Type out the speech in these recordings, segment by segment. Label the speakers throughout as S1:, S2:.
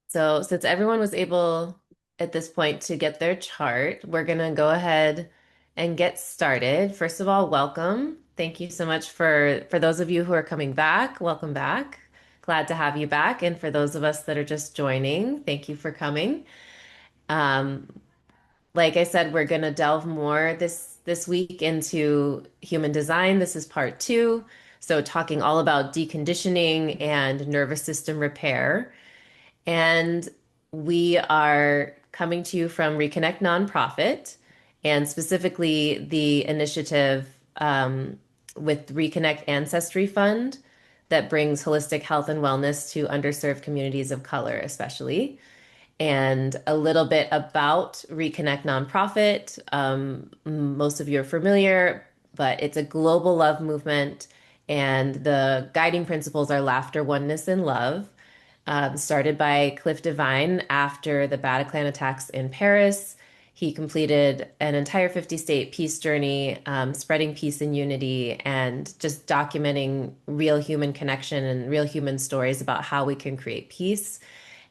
S1: So since everyone was able at this point to get their chart, we're going to go ahead and get started. First of all, welcome. Thank you so much for those of you who are coming back. Welcome back. Glad to have you back. And for those of us that are just joining, thank you for coming. Um, like I said, we're going to delve more this week into human design. This is part two. So talking all about deconditioning and nervous system repair. And we are coming to you from Reconnect Nonprofit, and specifically the initiative with Reconnect Ancestry Fund that brings holistic health and wellness to underserved communities of color, especially. And a little bit about Reconnect Nonprofit. Most of you are familiar, but it's a global love movement, and the guiding principles are laughter, oneness, and love, started by Cliff Divine after the Bataclan attacks in Paris. He completed an entire 50-state peace journey, spreading peace and unity and just documenting real human connection and real human stories about how we can create peace.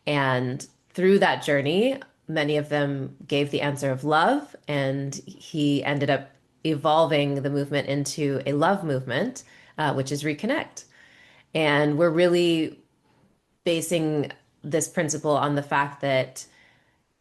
S1: And through that journey, many of them gave the answer of love, and he ended up evolving the movement into a love movement, which is Reconnect. And we're really basing this principle on the fact that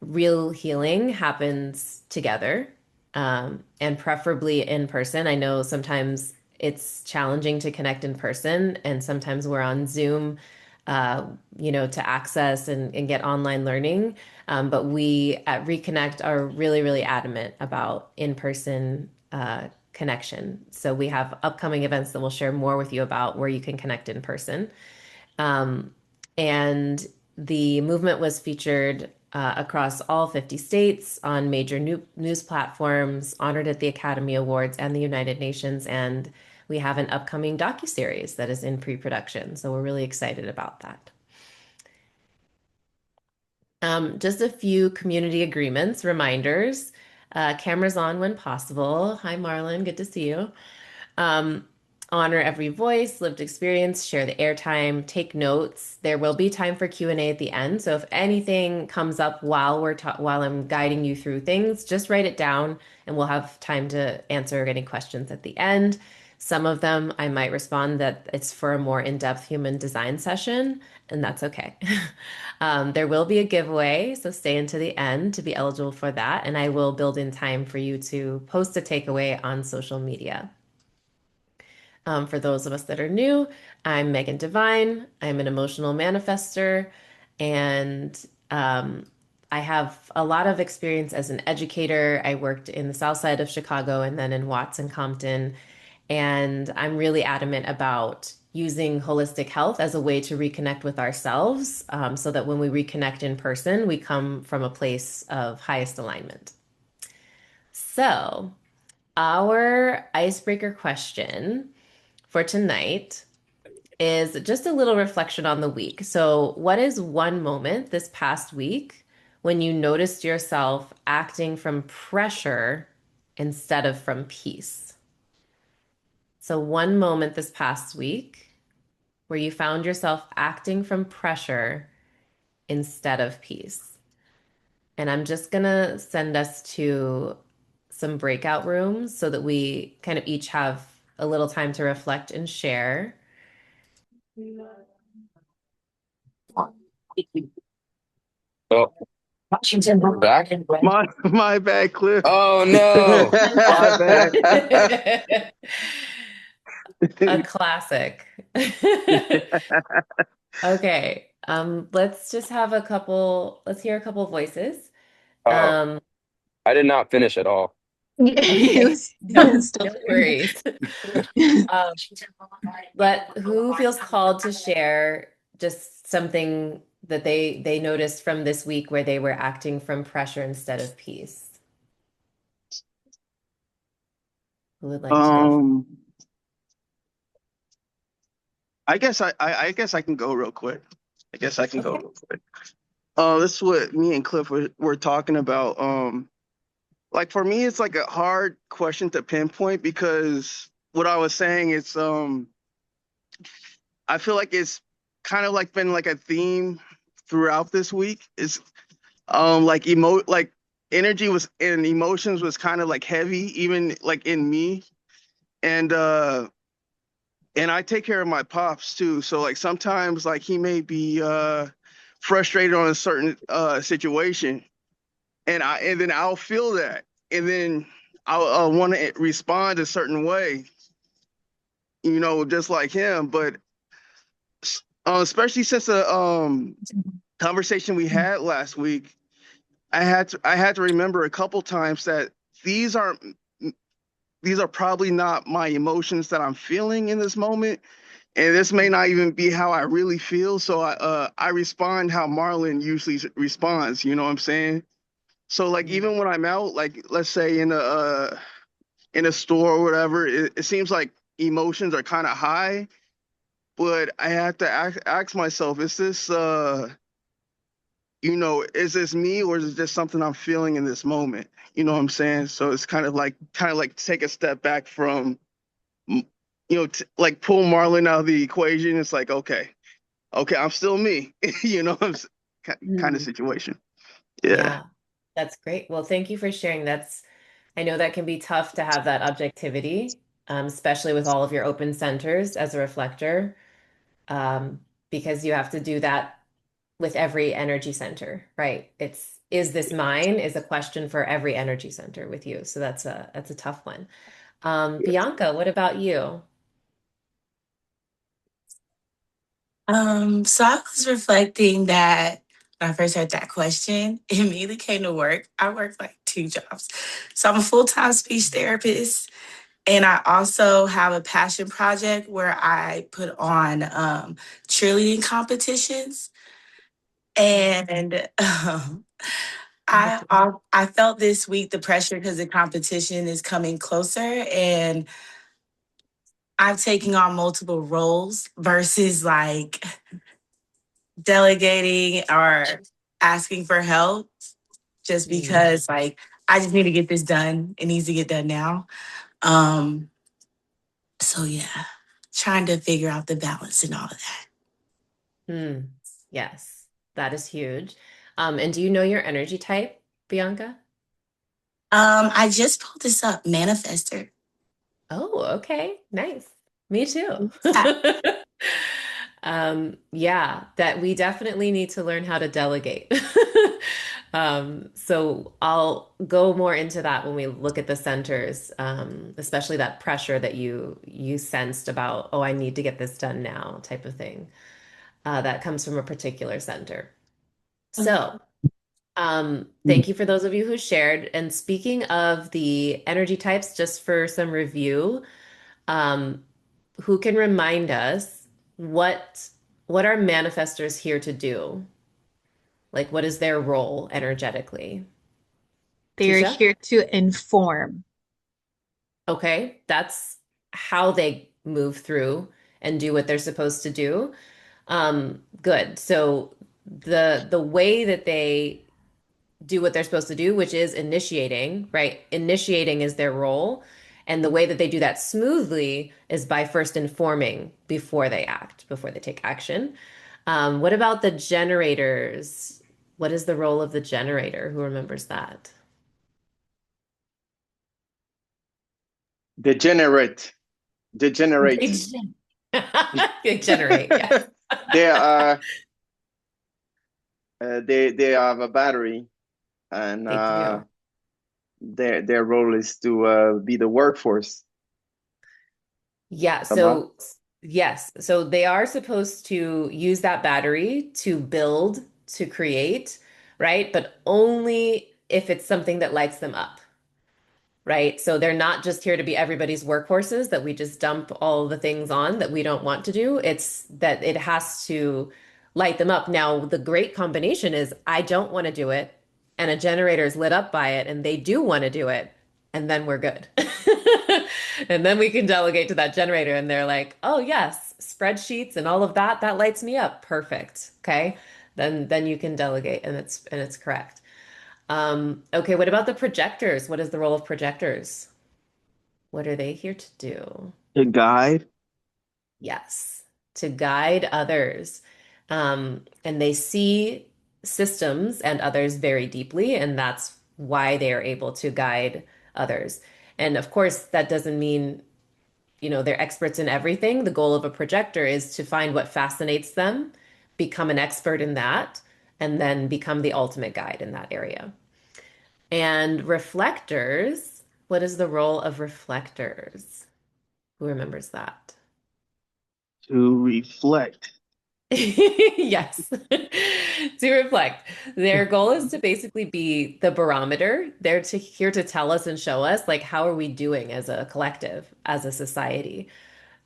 S1: real healing happens together, and preferably in person. I know sometimes it's challenging to connect in person, and sometimes we're on Zoom, uh, to access and get online learning. But we at Reconnect are really, really adamant about in-person connection. So we have upcoming events that we'll share more with you about where you can connect in person. Um, and the movement was featured across all 50 states on major news platforms, honored at the Academy Awards and the United Nations. And we have an upcoming docuseries that is in pre-production. So we're really excited about that. Just a few community agreements, reminders. Cameras on when possible. Hi, Marlon. Good to see you. Um, Honor every voice, lived experience, share the airtime, take notes. There will be time for Q&A at the end. So if anything comes up while I'm guiding you through things, just write it down and we'll have time to answer any questions at the end. Some of them I might respond that it's for a more in-depth human design session, and that's okay. There will be a giveaway, so stay into the end to be eligible for that. And I will build in time for you to post a takeaway on social media. For those of us that are new, I'm Megan Devine. I'm an emotional manifester, and I have a lot of experience as an educator. I worked in the South Side of Chicago and then in Watts and Compton, and I'm really adamant about using holistic health as a way to reconnect with ourselves, so that when we reconnect in person, we come from a place of highest alignment. So, our icebreaker question for tonight is just a little reflection on the week. So, what is one moment this past week when you noticed yourself acting from pressure instead of from peace? So, one moment this past week where you found yourself acting from pressure instead of peace. And I'm just going to send us to some breakout rooms so that we kind of each have a little time to reflect and share.
S2: Oh, we're back.
S3: My bad, Cliff.
S2: Oh no.
S3: My bad.
S1: A classic. Okay. Let's just have let's hear a couple voices.
S2: Oh,
S1: Um,
S2: I did not finish at all.
S4: It
S1: okay.
S4: was, it
S1: No,
S4: was still
S1: no worries. Um, but who feels called to share just something that they noticed from this week where they were acting from pressure instead of peace? Who would like to go?
S3: um, I guess I can go real quick. I guess I can go
S1: Okay.
S3: real quick. This is what me and Cliff were talking about. Like for me, it's like a hard question to pinpoint because what I was saying is, I feel like it's kind of like been like a theme throughout this week. It's like energy was and emotions was kind of like heavy, even like in me. And I take care of my pops too. So like sometimes like he may be frustrated on a certain situation, and then I'll feel that, and then I'll want to respond a certain way, just like him. But especially since the conversation we had last week, I had to remember a couple times that these aren't these are probably not my emotions that I'm feeling in this moment, and this may not even be how I really feel. So I respond how Marlon usually responds. You know what I'm saying? So like
S1: Mm.
S3: even when I'm out, like let's say in a store or whatever, it seems like emotions are kind of high, but I have to ask myself, is this me, or is it just something I'm feeling in this moment? You know what I'm saying? So it's kind of like take a step back from, like pull Marlon out of the equation. It's like, okay, I'm still me. Kind of
S1: Mm.
S3: situation. Yeah.
S1: Yeah, that's great. Well, thank you for sharing. I know that can be tough to have that objectivity, especially with all of your open centers as a reflector, um, because you have to do that with every energy center, right? Is this mine is a question for every energy center with you. So that's a tough one. Bianca, what about you?
S4: So I was reflecting that when I first heard that question, it immediately came to work. I work like two jobs. So I'm a full-time speech therapist, and I also have a passion project where I put on cheerleading competitions. And I felt this week the pressure because the competition is coming closer, and I'm taking on multiple roles versus like delegating or asking for help just
S1: Mm,
S4: because like I just need to get this done. It needs to get done now. Um so yeah, trying to figure out the balance and all of that.
S1: mm, yes, that is huge. And do you know your energy type, Bianca?
S4: I just pulled this up, manifester.
S1: Oh, okay. Nice. Me too.
S4: Yeah.
S1: Yeah, that we definitely need to learn how to delegate. So I'll go more into that when we look at the centers, especially that pressure that you sensed about, oh, I need to get this done now type of thing. That comes from a particular center. So, thank you for those of you who shared. And speaking of the energy types, just for some review, um, who can remind us what what are manifestors here to do? Like, what is their role energetically?
S5: They're
S1: Tisha?
S5: here to inform.
S1: Okay, that's how they move through and do what they're supposed to do. Good. So the way that they do what they're supposed to do, which is initiating, right? Initiating is their role. And the way that they do that smoothly is by first informing before they act, before they take action. What about the generators? What is the role of the generator? Who remembers that?
S6: Degenerate,
S1: They,
S6: degenerate.
S1: gen- they generate, yes.
S6: They are they have a battery, and
S1: They do.
S6: their role is to be the workforce.
S1: Yeah,
S6: Sama.
S1: so yes, so they are supposed to use that battery to build, to create, right? But only if it's something that lights them up, right? So they're not just here to be everybody's workhorses that we just dump all the things on that we don't want to do. It's that it has to light them up. Now, the great combination is I don't want to do it, and a generator is lit up by it, and they do want to do it, and then we're good. And then we can delegate to that generator, and they're like, oh, yes, spreadsheets and all of that, that lights me up. Perfect. Okay. Then you can delegate, and it's correct. Okay, what about the projectors? What is the role of projectors? What are they here to do?
S3: A guide.
S1: Yes, to guide others. And they see systems and others very deeply, and that's why they are able to guide others. And of course, that doesn't mean, they're experts in everything. The goal of a projector is to find what fascinates them, become an expert in that, and then become the ultimate guide in that area. And reflectors, what is the role of reflectors? Who remembers that?
S3: To reflect.
S1: Yes, to reflect. Their goal is to basically be the barometer. They're here to tell us and show us, like, how are we doing as a collective, as a society?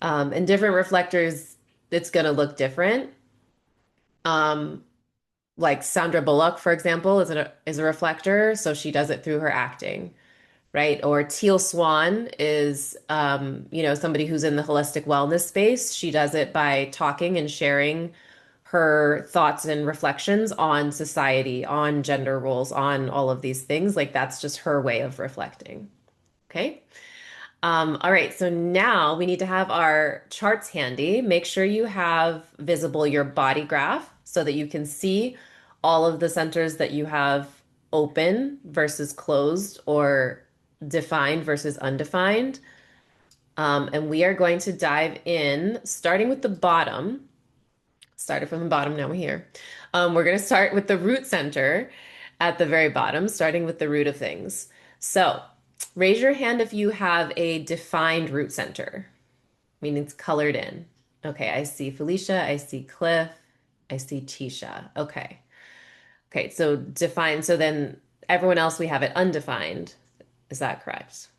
S1: And different reflectors, it's going to look different. Um, like Sandra Bullock, for example, is a reflector, so she does it through her acting, right? Or Teal Swan is, somebody who's in the holistic wellness space. She does it by talking and sharing her thoughts and reflections on society, on gender roles, on all of these things. Like that's just her way of reflecting. Okay. All right, so now we need to have our charts handy. Make sure you have visible your body graph so that you can see all of the centers that you have open versus closed or defined versus undefined. And we are going to dive in, starting with the bottom. Started from the bottom, now we're here. We're going to start with the root center at the very bottom, starting with the root of things. So raise your hand if you have a defined root center, meaning it's colored in. Okay, I see Felicia, I see Cliff, I see Tisha. Okay. Okay, so defined. So then everyone else we have it undefined. Is that correct?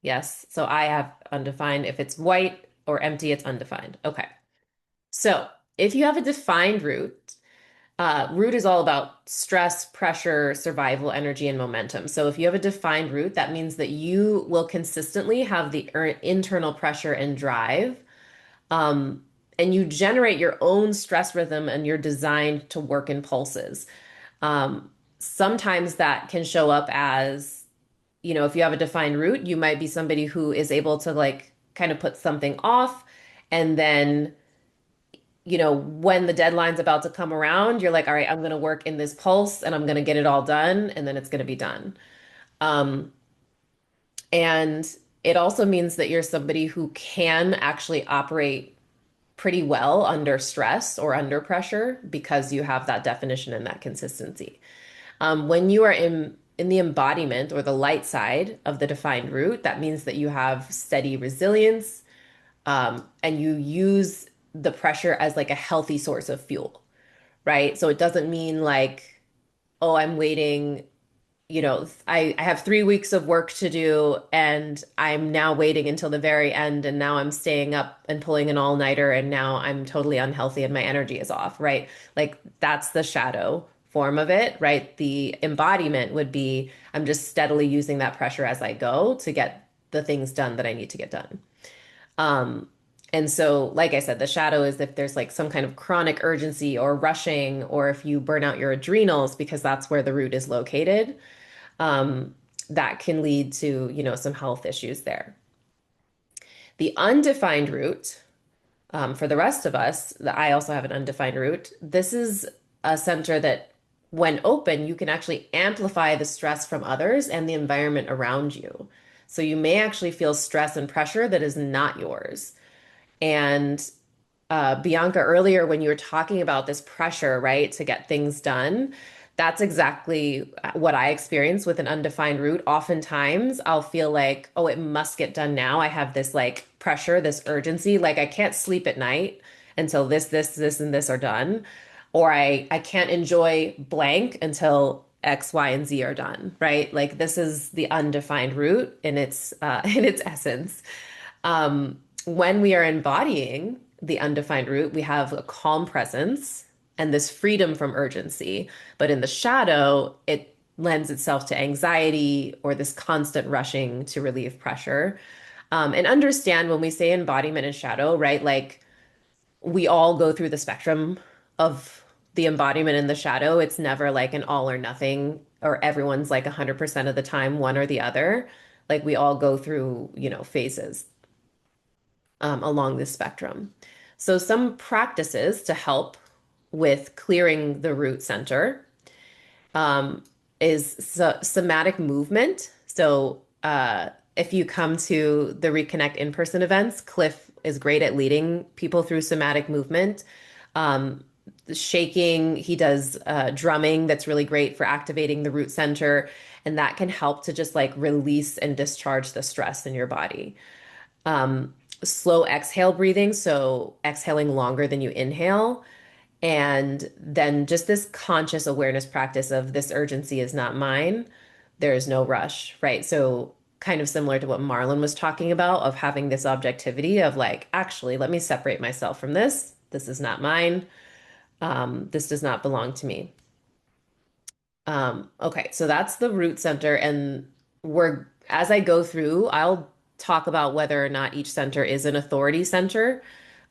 S1: Yes. So I have undefined. If it's white or empty, it's undefined. Okay. So if you have a defined root, root is all about stress, pressure, survival, energy, and momentum. So if you have a defined root, that means that you will consistently have the internal pressure and drive. Um, and you generate your own stress rhythm and you're designed to work in pulses. Sometimes that can show up as, if you have a defined root, you might be somebody who is able to like kind of put something off and then when the deadline's about to come around, you're like, all right, I'm going to work in this pulse and I'm going to get it all done and then it's going to be done. Um, and it also means that you're somebody who can actually operate pretty well under stress or under pressure because you have that definition and that consistency. When you are in the embodiment or the light side of the defined root, that means that you have steady resilience, and you use the pressure as like a healthy source of fuel, right? So it doesn't mean like, oh, I'm waiting, I have 3 weeks of work to do and I'm now waiting until the very end and now I'm staying up and pulling an all-nighter and now I'm totally unhealthy and my energy is off, right? Like that's the shadow form of it, right? The embodiment would be I'm just steadily using that pressure as I go to get the things done that I need to get done. Um, and so, like I said, the shadow is if there's like some kind of chronic urgency or rushing, or if you burn out your adrenals because that's where the root is located, that can lead to, some health issues there. The undefined root, for the rest of us, I also have an undefined root. This is a center that, when open, you can actually amplify the stress from others and the environment around you. So you may actually feel stress and pressure that is not yours. And Bianca, earlier when you were talking about this pressure, right, to get things done, that's exactly what I experience with an undefined root. Oftentimes, I'll feel like, oh, it must get done now. I have this like pressure, this urgency, like I can't sleep at night until this, and this are done, or I can't enjoy blank until X, Y, and Z are done, right? Like this is the undefined root in its in its essence. When we are embodying the undefined root, we have a calm presence and this freedom from urgency. But in the shadow, it lends itself to anxiety or this constant rushing to relieve pressure. And understand when we say embodiment and shadow, right? Like we all go through the spectrum of the embodiment and the shadow. It's never like an all or nothing, or everyone's like 100% of the time one or the other. Like we all go through, phases along this spectrum. So, some practices to help with clearing the root center um, is somatic movement. So if you come to the Reconnect in-person events, Cliff is great at leading people through somatic movement. Um, Shaking, he does drumming that's really great for activating the root center, and that can help to just like release and discharge the stress in your body. Um, Slow exhale breathing, so exhaling longer than you inhale. And then just this conscious awareness practice of this urgency is not mine. There is no rush, right? So, kind of similar to what Marlon was talking about of having this objectivity of like, actually, let me separate myself from this. This is not mine. This does not belong to me. Okay, so that's the root center. And as I go through, I'll talk about whether or not each center is an authority center,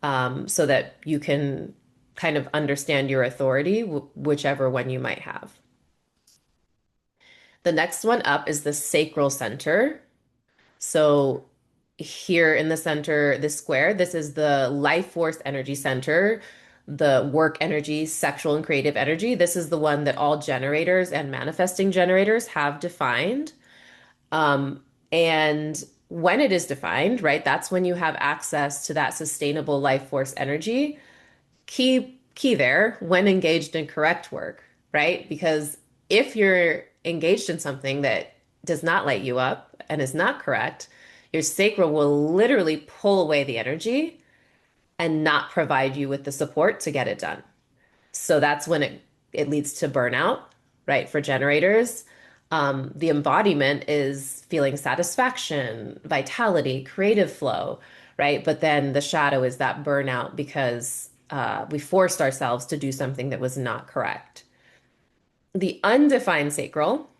S1: so that you can kind of understand your authority, whichever one you might have. The next one up is the sacral center. So here in the center, this square, this is the life force energy center, the work energy, sexual and creative energy. This is the one that all generators and manifesting generators have defined. Um, and when it is defined, right, that's when you have access to that sustainable life force energy. Key there, when engaged in correct work, right? Because if you're engaged in something that does not light you up and is not correct, your sacral will literally pull away the energy and not provide you with the support to get it done. So that's when it leads to burnout, right? For generators, the embodiment is feeling satisfaction, vitality, creative flow, right? But then the shadow is that burnout because we forced ourselves to do something that was not correct. The undefined sacral,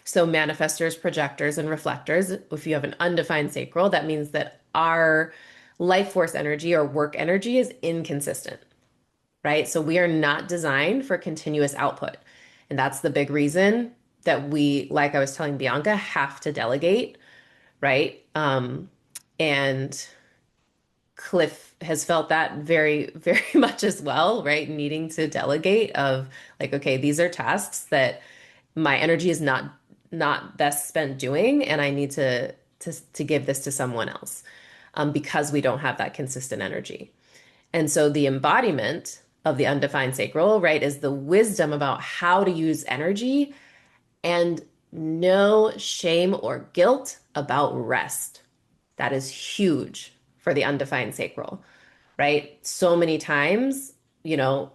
S1: so manifestors, projectors, and reflectors, if you have an undefined sacral, that means that our life force energy or work energy is inconsistent, right? So we are not designed for continuous output. And that's the big reason that we, like I was telling Bianca, have to delegate, right? And Cliff has felt that very, very much as well, right? Needing to delegate of like, okay, these are tasks that my energy is not best spent doing, and I need to give this to someone else, because we don't have that consistent energy. And so the embodiment of the undefined sacral, right, is the wisdom about how to use energy and no shame or guilt about rest. That is huge for the undefined sacral, right? So many times, you know,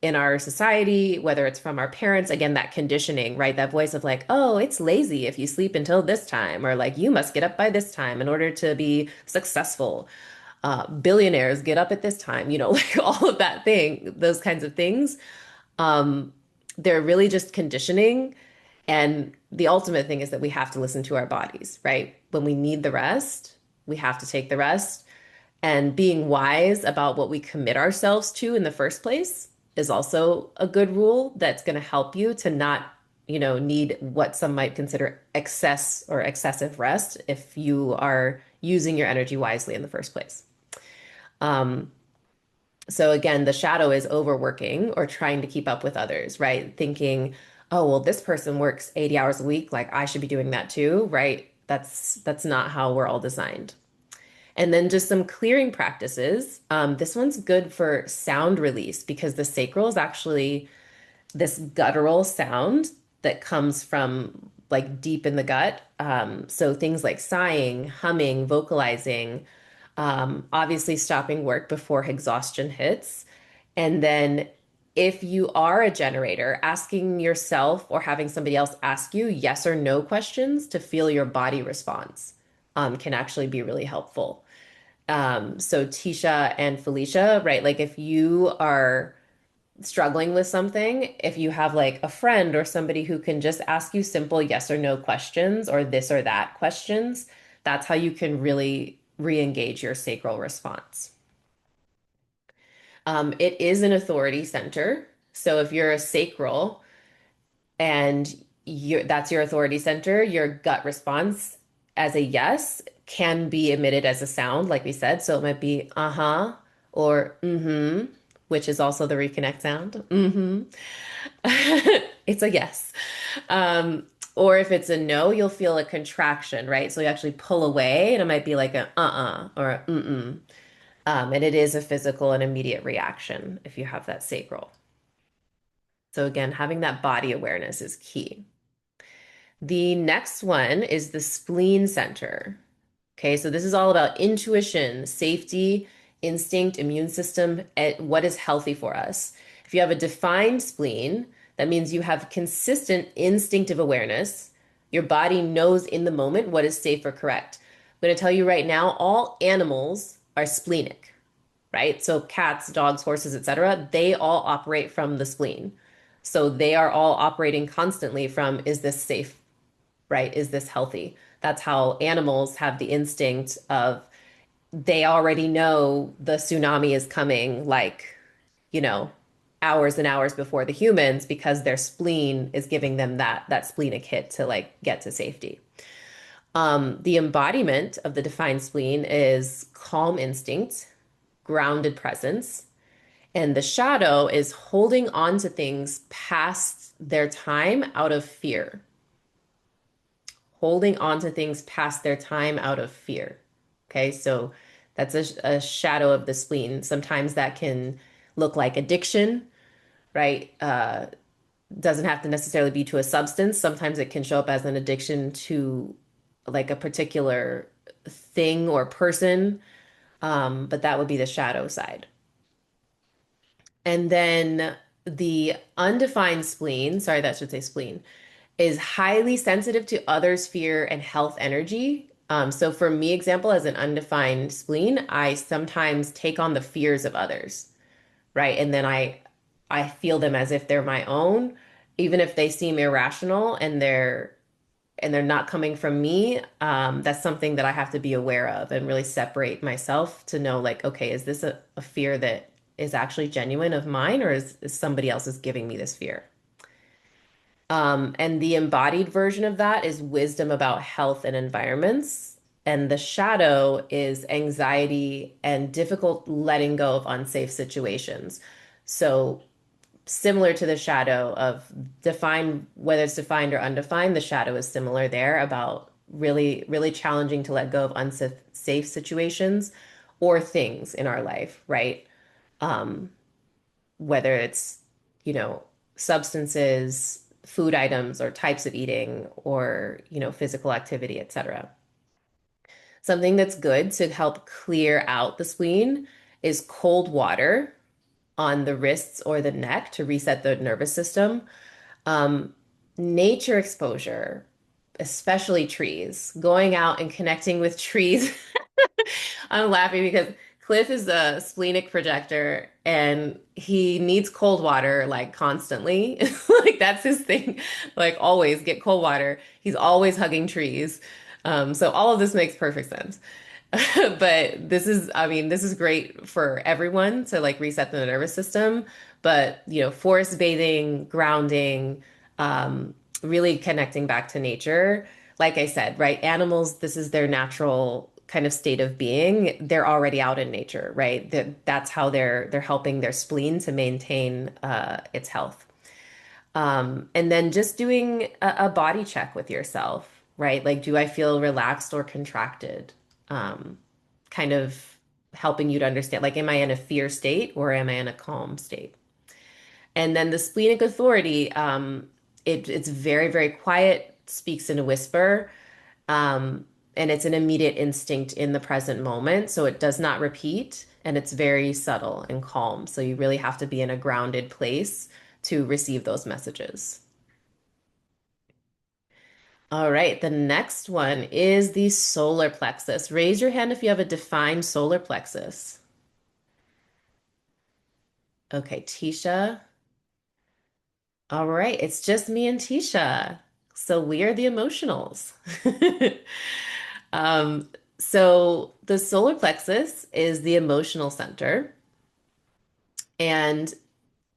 S1: in our society, whether it's from our parents, again, that conditioning, right? That voice of like, oh, it's lazy if you sleep until this time, or like, you must get up by this time in order to be successful. Billionaires get up at this time, you know, like all of that thing, those kinds of things. Um, they're really just conditioning. And the ultimate thing is that we have to listen to our bodies, right? When we need the rest, we have to take the rest. And being wise about what we commit ourselves to in the first place is also a good rule that's going to help you to not, you know, need what some might consider excess or excessive rest if you are using your energy wisely in the first place. Um, so again, the shadow is overworking or trying to keep up with others, right? Thinking, oh, well, this person works 80 hours a week, like I should be doing that too, right? That's not how we're all designed. And then just some clearing practices. This one's good for sound release because the sacral is actually this guttural sound that comes from like deep in the gut. So things like sighing, humming, vocalizing, obviously stopping work before exhaustion hits. And then if you are a generator, asking yourself or having somebody else ask you yes or no questions to feel your body response, can actually be really helpful. So Tisha and Felicia, right? Like if you are struggling with something, if you have like a friend or somebody who can just ask you simple yes or no questions or this or that questions, that's how you can really re-engage your sacral response. It is an authority center. So if you're a sacral and that's your authority center, your gut response as a yes can be emitted as a sound, like we said. So it might be uh-huh or mm-hmm, which is also the reconnect sound. It's a yes. Or if it's a no, you'll feel a contraction, right? So you actually pull away and it might be like a or a mm-mm. And it is a physical and immediate reaction if you have that sacral. So again, having that body awareness is key. The next one is the spleen center. Okay, so this is all about intuition, safety, instinct, immune system, and what is healthy for us. If you have a defined spleen, that means you have consistent instinctive awareness. Your body knows in the moment what is safe or correct. I'm going to tell you right now, all animals are splenic, right? So cats, dogs, horses, etc., they all operate from the spleen. So they are all operating constantly from, is this safe, right? Is this healthy? That's how animals have the instinct of they already know the tsunami is coming, like, you know, hours and hours before the humans because their spleen is giving them that splenic hit to like get to safety. The embodiment of the defined spleen is calm instinct, grounded presence, and the shadow is holding on to things past their time out of fear. Holding on to things past their time out of fear. Okay, so that's a shadow of the spleen. Sometimes that can look like addiction, right? Doesn't have to necessarily be to a substance. Sometimes it can show up as an addiction to like a particular thing or person, but that would be the shadow side. And then the undefined spleen, sorry, that should say spleen, is highly sensitive to others' fear and health energy. So for me, example, as an undefined spleen, I sometimes take on the fears of others, right? And then I feel them as if they're my own, even if they seem irrational and they're not coming from me. That's something that I have to be aware of and really separate myself to know, like, okay, is this a fear that is actually genuine of mine, or is somebody else is giving me this fear? And the embodied version of that is wisdom about health and environments. And the shadow is anxiety and difficult letting go of unsafe situations. So, similar to the shadow of define, whether it's defined or undefined, the shadow is similar there about really, really challenging to let go of unsafe safe situations or things in our life, right? Um, whether it's, you know, substances, food items, or types of eating, or, you know, physical activity, etc. Something that's good to help clear out the spleen is cold water on the wrists or the neck to reset the nervous system. Um, Nature exposure, especially trees, going out and connecting with trees. I'm laughing because Cliff is a splenic projector and he needs cold water like constantly. Like that's his thing. Like always get cold water. He's always hugging trees. So all of this makes perfect sense. But this is, I mean, this is great for everyone to like reset the nervous system. But, you know, forest bathing, grounding, um, really connecting back to nature. Like I said, right? Animals, this is their natural kind of state of being. They're already out in nature, right? That's how they're helping their spleen to maintain its health. And then just doing a body check with yourself, right? Like, do I feel relaxed or contracted? Kind of helping you to understand, like, am I in a fear state or am I in a calm state? And then the splenic authority, it's very, very quiet, speaks in a whisper, and it's an immediate instinct in the present moment. So it does not repeat, and it's very subtle and calm. So you really have to be in a grounded place to receive those messages. All right, the next one is the solar plexus. Raise your hand if you have a defined solar plexus. Okay, Tisha. All right, it's just me and Tisha. So we are the emotionals. Um, so the solar plexus is the emotional center, and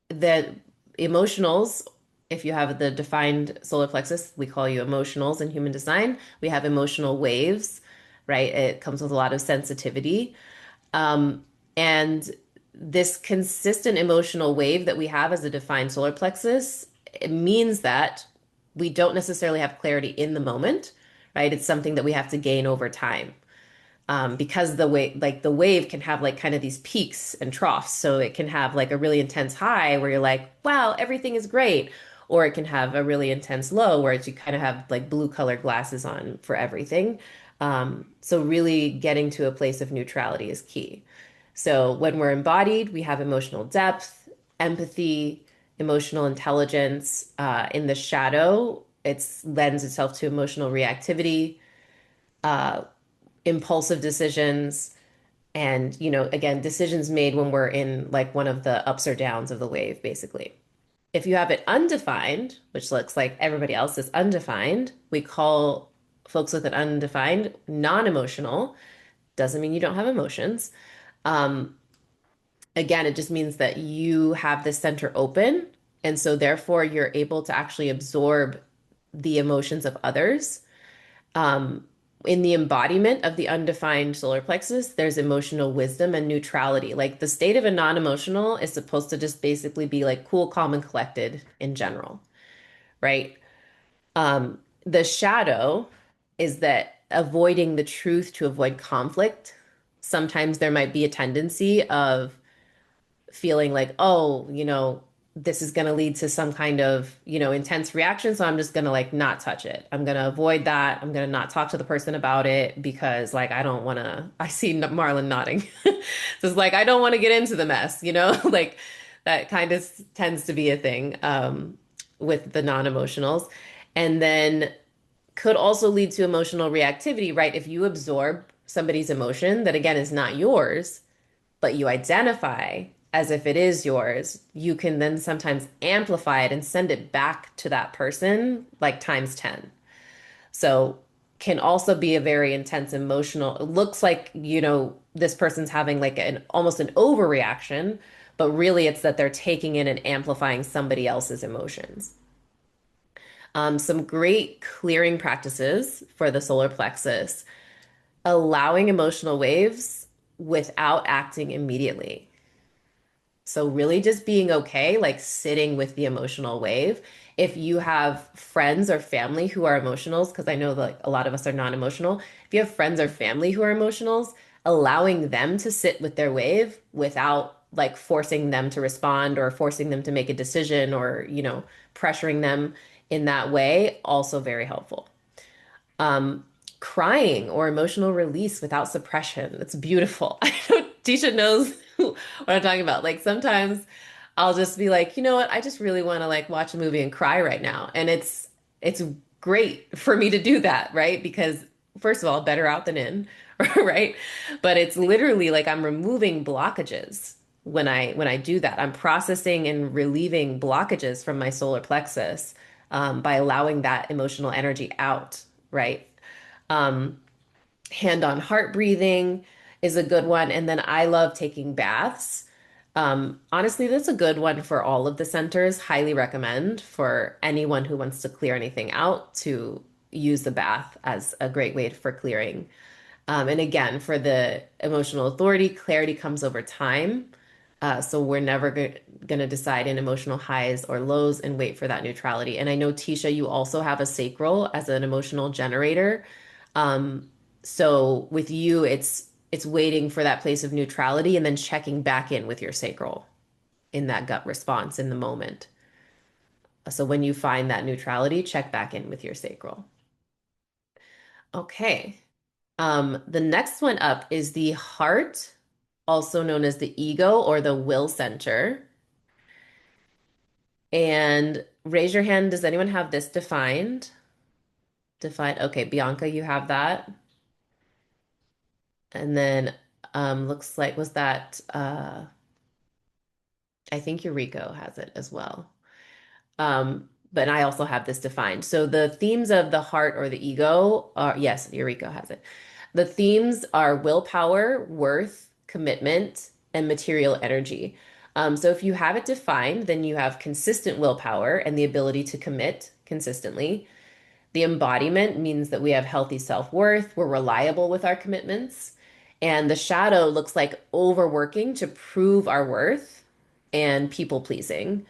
S1: the emotionals, if you have the defined solar plexus, we call you emotionals in human design. We have emotional waves, right? It comes with a lot of sensitivity. And this consistent emotional wave that we have as a defined solar plexus, it means that we don't necessarily have clarity in the moment, right? It's something that we have to gain over time. Because the wave can have like kind of these peaks and troughs. So it can have like a really intense high where you're like, wow, everything is great. Or it can have a really intense low where you kind of have like blue colored glasses on for everything. So really getting to a place of neutrality is key. So when we're embodied, we have emotional depth, empathy, emotional intelligence. In the shadow, it lends itself to emotional reactivity, uh, impulsive decisions, and, again, decisions made when we're in like one of the ups or downs of the wave, basically. If you have it undefined, which looks like everybody else is undefined, we call folks with it undefined non-emotional. Doesn't mean you don't have emotions. Um, Again, it just means that you have the center open. And so therefore you're able to actually absorb the emotions of others. Um, in the embodiment of the undefined solar plexus, there's emotional wisdom and neutrality. Like the state of a non-emotional is supposed to just basically be like cool, calm, and collected in general, right? The shadow is that avoiding the truth to avoid conflict. Sometimes there might be a tendency of feeling like, oh, this is going to lead to some kind of, intense reaction. So I'm just going to like not touch it. I'm going to avoid that. I'm going to not talk to the person about it because like I don't want to. I see Marlon nodding. So it's like, I don't want to get into the mess, like that kind of tends to be a thing with the non emotionals. And then could also lead to emotional reactivity, right? If you absorb somebody's emotion that again is not yours, but you identify as if it is yours, you can then sometimes amplify it and send it back to that person like times 10. So can also be a very intense emotional. It looks like, this person's having like an almost an overreaction, but really it's that they're taking in and amplifying somebody else's emotions. Some great clearing practices for the solar plexus, allowing emotional waves without acting immediately. So really just being okay, like sitting with the emotional wave. If you have friends or family who are emotionals, because I know that a lot of us are non-emotional. If you have friends or family who are emotionals, allowing them to sit with their wave without like forcing them to respond or forcing them to make a decision or, pressuring them in that way, also very helpful. um, Crying or emotional release without suppression. It's beautiful. I know Tisha knows what I'm talking about. Like sometimes I'll just be like, you know what? I just really want to like watch a movie and cry right now. And it's great for me to do that, right? Because first of all, better out than in, right? But it's literally like I'm removing blockages when I do that. I'm processing and relieving blockages from my solar plexus by allowing that emotional energy out, right? Um, Hand on heart breathing is a good one. And then I love taking baths. Honestly, that's a good one for all of the centers. Highly recommend for anyone who wants to clear anything out to use the bath as a great way for clearing. And again, for the emotional authority, clarity comes over time. So we're never going to decide in emotional highs or lows and wait for that neutrality. And I know, Tisha, you also have a sacral as an emotional generator. Um, so with you, it's waiting for that place of neutrality and then checking back in with your sacral in that gut response in the moment. So when you find that neutrality, check back in with your sacral. Okay. The next one up is the heart, also known as the ego or the will center. And raise your hand, does anyone have this defined? Defined. Okay, Bianca, you have that. And then looks like was that I think Eureka has it as well. But I also have this defined. So the themes of the heart or the ego are, yes, Eureka has it. The themes are willpower, worth, commitment, and material energy. So if you have it defined, then you have consistent willpower and the ability to commit consistently. The embodiment means that we have healthy self-worth, we're reliable with our commitments, And the shadow looks like overworking to prove our worth and people pleasing,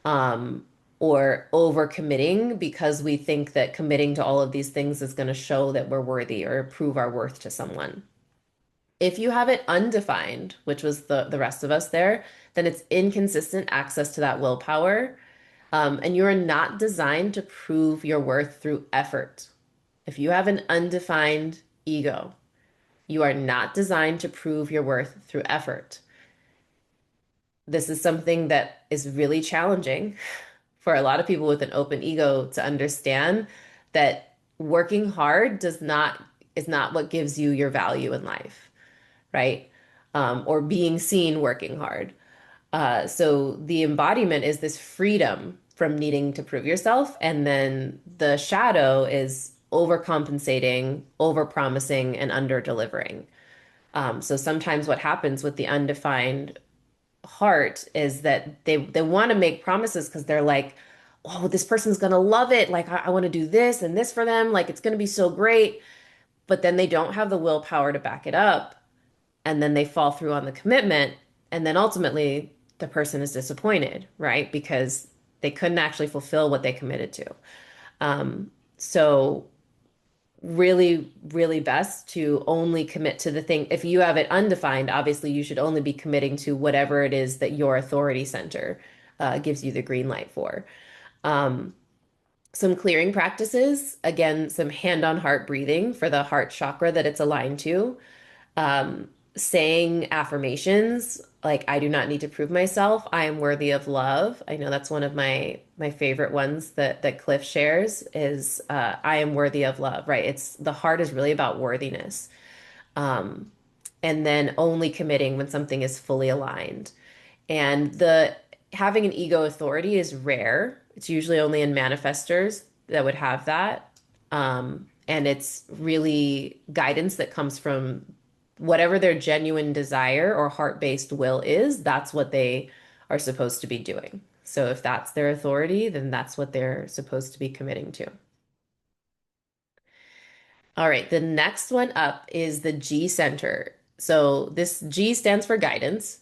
S1: um, or overcommitting because we think that committing to all of these things is going to show that we're worthy or prove our worth to someone. If you have it undefined, which was the rest of us there, then it's inconsistent access to that willpower. And you are not designed to prove your worth through effort. If you have an undefined ego, you are not designed to prove your worth through effort. This is something that is really challenging for a lot of people with an open ego to understand that working hard does not is not what gives you your value in life, right? Or being seen working hard. So the embodiment is this freedom from needing to prove yourself, and then the shadow is overcompensating, overpromising, and under-delivering. So sometimes what happens with the undefined heart is that they want to make promises because they're like, oh, this person's gonna love it. Like I want to do this and this for them. Like it's gonna be so great. But then they don't have the willpower to back it up, and then they fall through on the commitment, and then ultimately the person is disappointed, right? Because they couldn't actually fulfill what they committed to. So really, really best to only commit to the thing. If you have it undefined, obviously you should only be committing to whatever it is that your authority center gives you the green light for. Um, some clearing practices, again, some hand on heart breathing for the heart chakra that it's aligned to. Saying affirmations like I do not need to prove myself. I am worthy of love. I know that's one of my favorite ones that Cliff shares is I am worthy of love, right? It's the heart is really about worthiness. And then only committing when something is fully aligned. And the having an ego authority is rare. It's usually only in manifestors that would have that. And it's really guidance that comes from whatever their genuine desire or heart-based will is, that's what they are supposed to be doing. So if that's their authority, then that's what they're supposed to be committing to. All right, the next one up is the G center. So this G stands for guidance,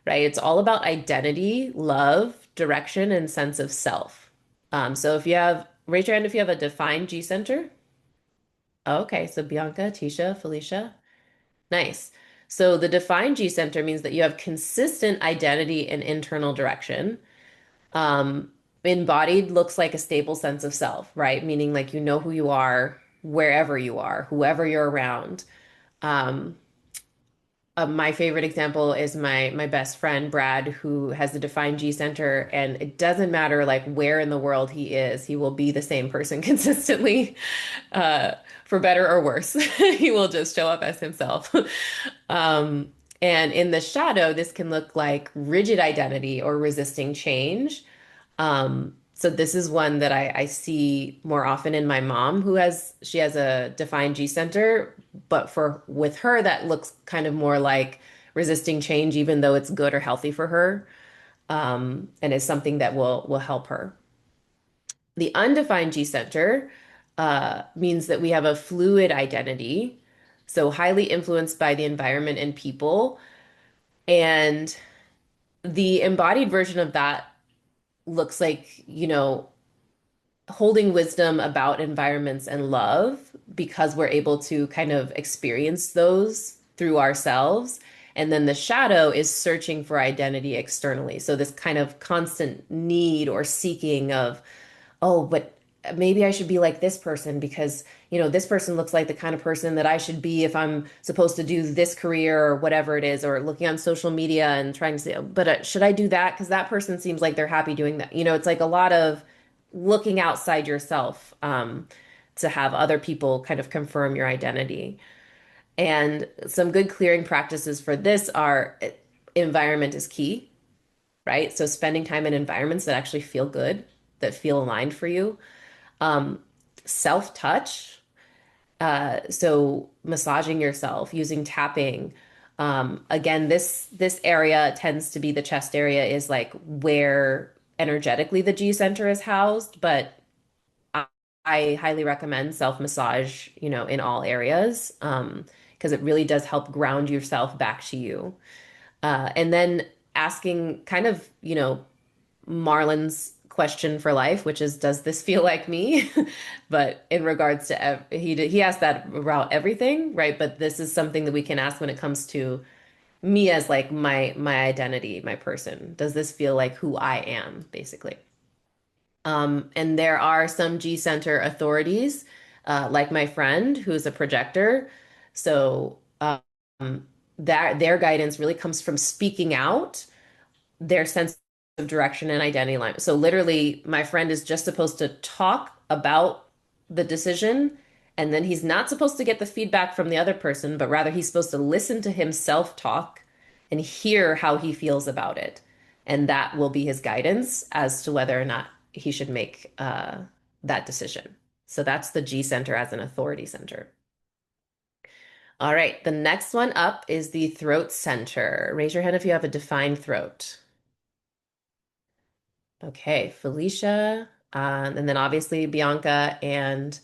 S1: right? It's all about identity, love, direction, and sense of self. So if you have, raise your hand if you have a defined G center. Okay, so Bianca, Tisha, Felicia. Nice. So the defined G center means that you have consistent identity and internal direction. Um, Embodied looks like a stable sense of self, right? Meaning like you know who you are wherever you are, whoever you're around. Um, my favorite example is my best friend Brad, who has the defined G center, and it doesn't matter like where in the world he is, he will be the same person consistently, uh, for better or worse. He will just show up as himself. Um, and in the shadow, this can look like rigid identity or resisting change. So this is one that I see more often in my mom who she has a defined G center, but for with her that looks kind of more like resisting change, even though it's good or healthy for her, and is something that will help her. The undefined G center means that we have a fluid identity, so highly influenced by the environment and people. And the embodied version of that looks like, holding wisdom about environments and love because we're able to kind of experience those through ourselves. And then the shadow is searching for identity externally. So this kind of constant need or seeking of, oh, but maybe I should be like this person because, this person looks like the kind of person that I should be if I'm supposed to do this career or whatever it is, or looking on social media and trying to say, "Oh, but should I do that? Because that person seems like they're happy doing that." It's like a lot of looking outside yourself, to have other people kind of confirm your identity. And some good clearing practices for this are environment is key, right? So spending time in environments that actually feel good, that feel aligned for you. Self-touch, so massaging yourself, using tapping. Again, this area tends to be the chest area is like where energetically the G center is housed, but I highly recommend self massage, in all areas. because it really does help ground yourself back to you. And then asking kind of, Marlon's question for life, which is, does this feel like me? But in regards to he asked that about everything, right? But this is something that we can ask when it comes to me as like my identity, my person. Does this feel like who I am, basically? And there are some G Center authorities, like my friend who's a projector. So that their guidance really comes from speaking out their sense of direction and identity alignment. So literally, my friend is just supposed to talk about the decision, and then he's not supposed to get the feedback from the other person, but rather he's supposed to listen to himself talk and hear how he feels about it. And that will be his guidance as to whether or not he should make that decision. So that's the G Center as an authority center. All right, the next one up is the throat center. Raise your hand if you have a defined throat. Okay, Felicia, and then obviously Bianca and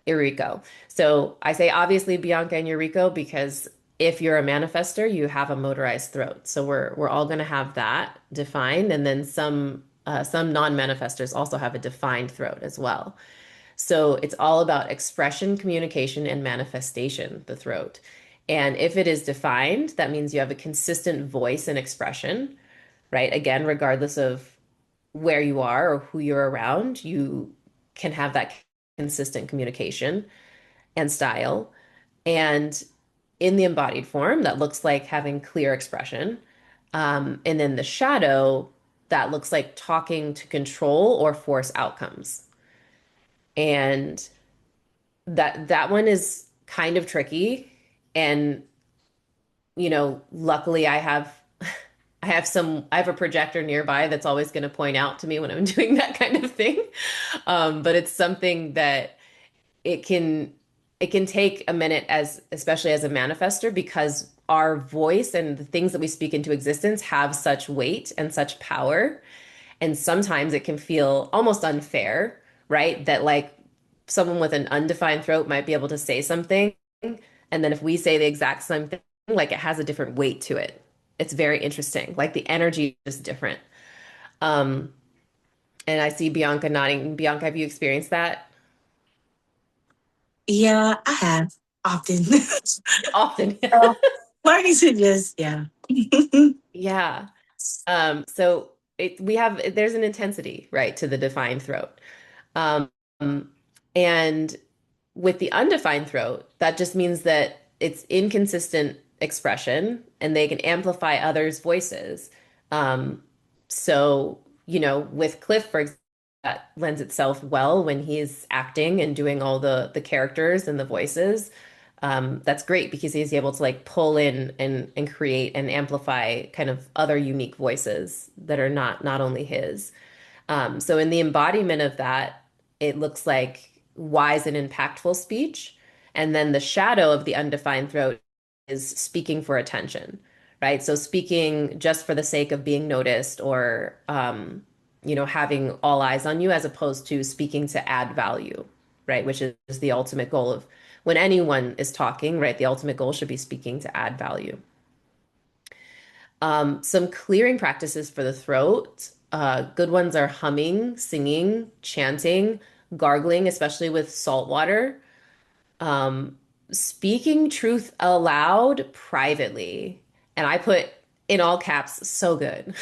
S1: Eureka. So I say obviously Bianca and Eureka because if you're a manifester, you have a motorized throat. So we're all going to have that defined, and then some non-manifestors also have a defined throat as well. So it's all about expression, communication, and manifestation, the throat. And if it is defined, that means you have a consistent voice and expression, right? Again, regardless of where you are or who you're around, you can have that consistent communication and style. And in the embodied form, that looks like having clear expression. And then the shadow, that looks like talking to control or force outcomes. And that one is kind of tricky. And, luckily I have a projector nearby that's always going to point out to me when I'm doing that kind of thing. But it's something that it can it can take a minute especially as a manifester because our voice and the things that we speak into existence have such weight and such power. And sometimes it can feel almost unfair, right? That like someone with an undefined throat might be able to say something. And then if we say the exact same thing, like it has a different weight to it. It's very interesting. Like the energy is different. Um, and I see Bianca nodding. Bianca, have you experienced that
S4: Yeah, I have often.
S1: often?
S4: So, learning to just, yeah.
S1: Yeah. So there's an intensity, right, to the defined throat. Um, and with the undefined throat, that just means that it's inconsistent expression and they can amplify others' voices. Um, so, with Cliff, for example, that lends itself well when he's acting and doing all the characters and the voices. That's great because he's able to like pull in and create and amplify kind of other unique voices that are not only his. So in the embodiment of that, it looks like wise and impactful speech. And then the shadow of the undefined throat is speaking for attention, right? So speaking just for the sake of being noticed or, having all eyes on you as opposed to speaking to add value, right? Which is the ultimate goal of when anyone is talking, right? The ultimate goal should be speaking to add value. Some clearing practices for the throat. Good ones are humming, singing, chanting, gargling, especially with salt water. Speaking truth aloud privately. And I put in all caps, so good.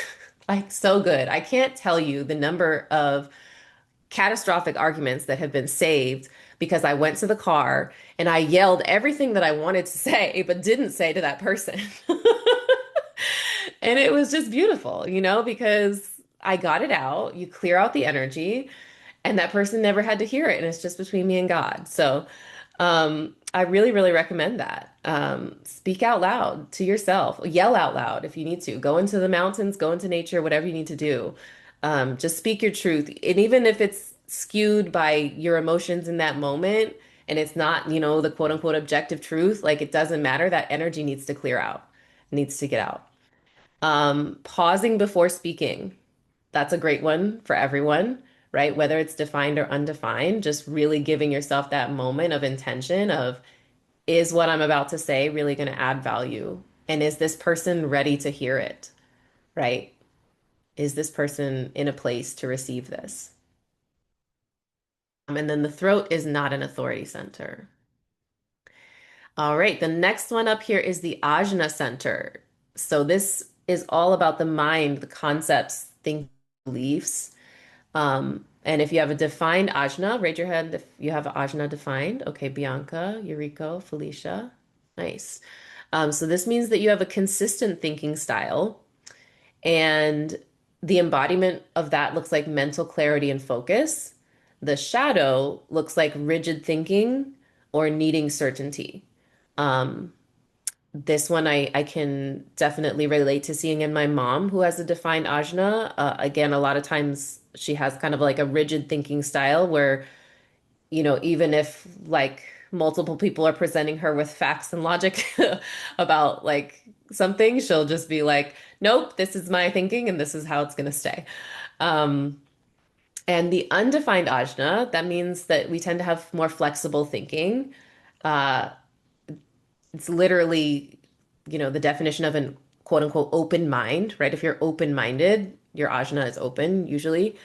S1: Like, so good. I can't tell you the number of catastrophic arguments that have been saved because I went to the car and I yelled everything that I wanted to say, but didn't say to that person. And it was just beautiful, because I got it out. You clear out the energy, and that person never had to hear it. And it's just between me and God. So I really, really recommend that. Speak out loud to yourself, yell out loud if you need to. Go into the mountains, go into nature, whatever you need to do. Just speak your truth. And even if it's skewed by your emotions in that moment, and it's not, the quote unquote objective truth, like it doesn't matter. That energy needs to clear out, needs to get out. Pausing before speaking. That's a great one for everyone, right? Whether it's defined or undefined, just really giving yourself that moment of intention of is what I'm about to say really going to add value? And is this person ready to hear it? Right? Is this person in a place to receive this? And then the throat is not an authority center. All right, the next one up here is the Ajna center. So this is all about the mind, the concepts, thinking, beliefs. And if you have a defined ajna, raise your hand if you have ajna defined. Okay, Bianca, Yuriko, Felicia. Nice. So this means that you have a consistent thinking style, and the embodiment of that looks like mental clarity and focus. The shadow looks like rigid thinking or needing certainty. Um, this one I can definitely relate to seeing in my mom who has a defined ajna. Again, a lot of times she has kind of like a rigid thinking style where, even if like multiple people are presenting her with facts and logic about like something, she'll just be like, nope, this is my thinking and this is how it's going to stay. Um, and the undefined ajna, that means that we tend to have more flexible thinking. Uh, it's literally, the definition of an quote unquote open mind, right? If you're open minded, your ajna is open usually.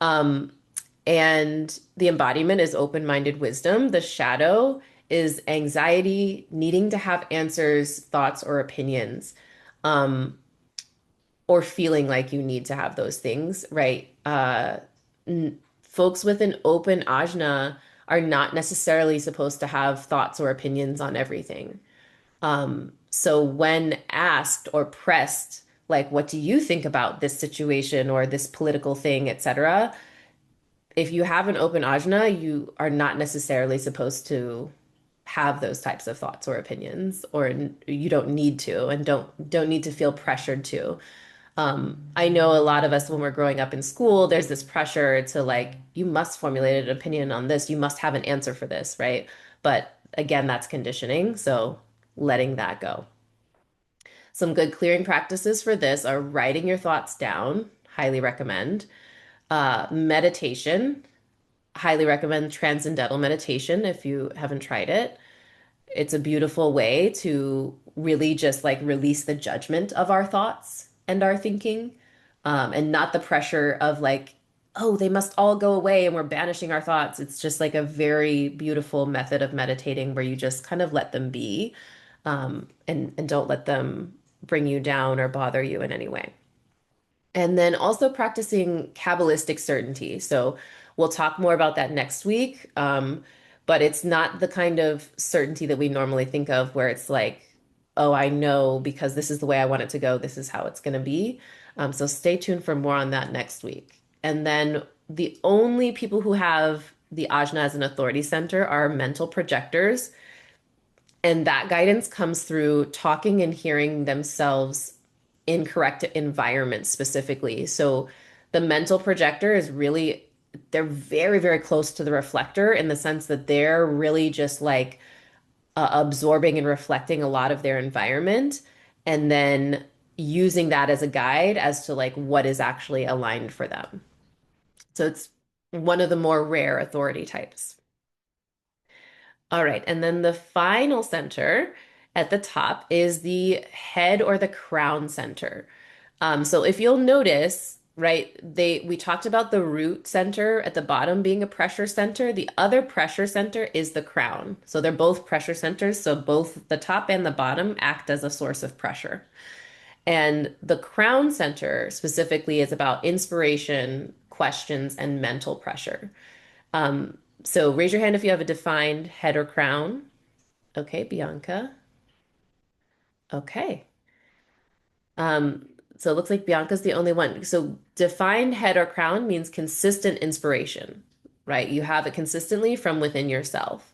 S1: Um, and the embodiment is open minded wisdom. The shadow is anxiety, needing to have answers, thoughts, or opinions, um, or feeling like you need to have those things, right? Folks with an open ajna are not necessarily supposed to have thoughts or opinions on everything. So when asked or pressed, like, what do you think about this situation or this political thing, etc., if you have an open ajna, you are not necessarily supposed to have those types of thoughts or opinions, or you don't need to, and don't need to feel pressured to. I know a lot of us when we're growing up in school, there's this pressure to like, you must formulate an opinion on this, you must have an answer for this, right? But again, that's conditioning, so letting that go. Some good clearing practices for this are writing your thoughts down, highly recommend. Meditation, highly recommend transcendental meditation if you haven't tried it. It's a beautiful way to really just like release the judgment of our thoughts and our thinking, and not the pressure of like, oh, they must all go away and we're banishing our thoughts. It's just like a very beautiful method of meditating where you just kind of let them be, and don't let them bring you down or bother you in any way. And then also practicing Kabbalistic certainty. So we'll talk more about that next week. But it's not the kind of certainty that we normally think of where it's like, oh, I know because this is the way I want it to go. This is how it's going to be. So stay tuned for more on that next week. And then the only people who have the ajna as an authority center are mental projectors. And that guidance comes through talking and hearing themselves in correct environments specifically. So the mental projector is really, they're very, very close to the reflector in the sense that they're really just like absorbing and reflecting a lot of their environment and then using that as a guide as to like what is actually aligned for them. So it's one of the more rare authority types. All right, and then the final center at the top is the head or the crown center. So if you'll notice, right, we talked about the root center at the bottom being a pressure center. The other pressure center is the crown. So they're both pressure centers. So both the top and the bottom act as a source of pressure. And the crown center specifically is about inspiration, questions, and mental pressure. So raise your hand if you have a defined head or crown. Okay, Bianca. Okay. Um, so it looks like Bianca's the only one. So defined head or crown means consistent inspiration, right? You have it consistently from within yourself.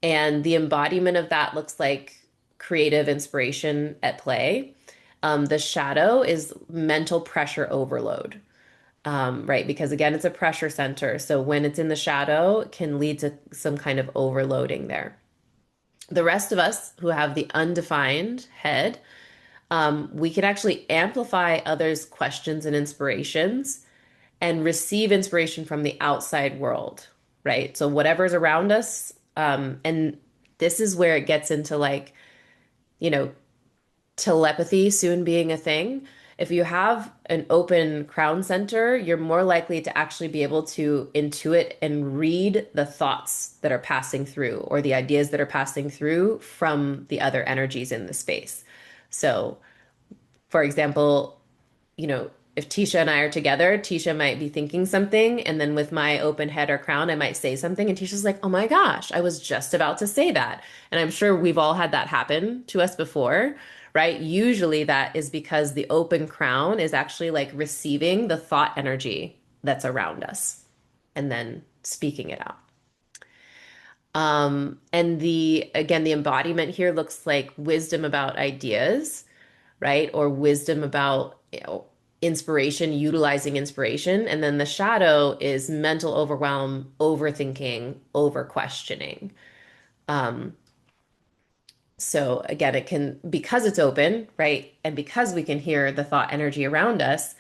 S1: And the embodiment of that looks like creative inspiration at play. The shadow is mental pressure overload, right? Because again, it's a pressure center. So when it's in the shadow, it can lead to some kind of overloading there. The rest of us who have the undefined head, we can actually amplify others' questions and inspirations and receive inspiration from the outside world, right? So whatever's around us, and This is where it gets into like, you know, telepathy soon being a thing. If you have an open crown center, you're more likely to actually be able to intuit and read the thoughts that are passing through or the ideas that are passing through from the other energies in the space. So, for example, if Tisha and I are together, Tisha might be thinking something, and then with my open head or crown, I might say something, and Tisha's like, "Oh my gosh, I was just about to say that." And I'm sure we've all had that happen to us before, right? Usually that is because the open crown is actually like receiving the thought energy that's around us and then speaking it out. And the embodiment here looks like wisdom about ideas, right? Or wisdom about, inspiration, utilizing inspiration. And then the shadow is mental overwhelm, overthinking, over questioning. Um, so again, it can, because it's open, right? And because we can hear the thought energy around us,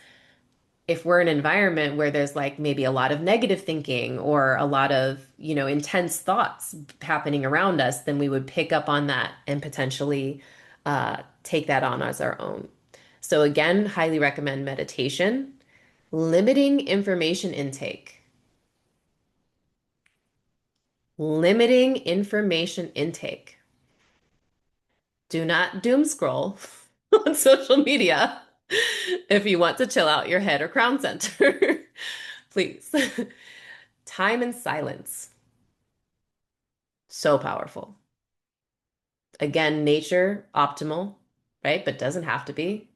S1: if we're in an environment where there's like maybe a lot of negative thinking or a lot of, intense thoughts happening around us, then we would pick up on that and potentially take that on as our own. So again, highly recommend meditation, limiting information intake, limiting information intake. Do not doom scroll on social media if you want to chill out your head or crown center. Please. Time and silence. So powerful. Again, nature, optimal, right? But doesn't have to be.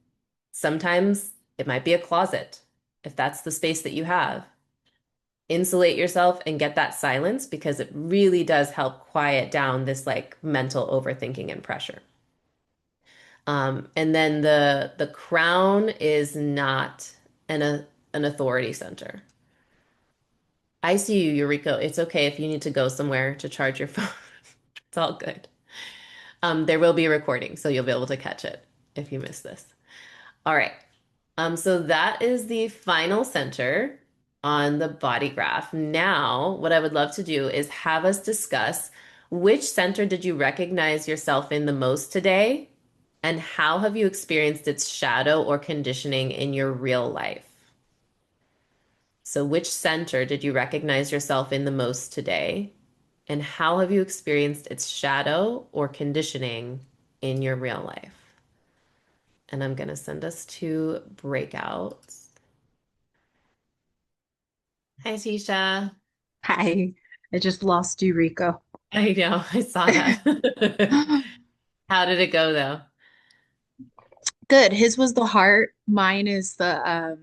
S1: Sometimes it might be a closet if that's the space that you have. Insulate yourself and get that silence because it really does help quiet down this like mental overthinking and pressure. And then the crown is not an authority center. I see you, Eureka. It's okay if you need to go somewhere to charge your phone. It's all good. There will be a recording, so you'll be able to catch it if you miss this. All right. So that is the final center on the body graph. Now, what I would love to do is have us discuss which center did you recognize yourself in the most today, and how have you experienced its shadow or conditioning in your real life? So, which center did you recognize yourself in the most today, and how have you experienced its shadow or conditioning in your real life? And I'm going to send us to breakouts. Hi, Tisha.
S5: Hi. I just lost you, Rico.
S1: I know, I saw that. How did it go though?
S5: Good. His was the heart. Mine is the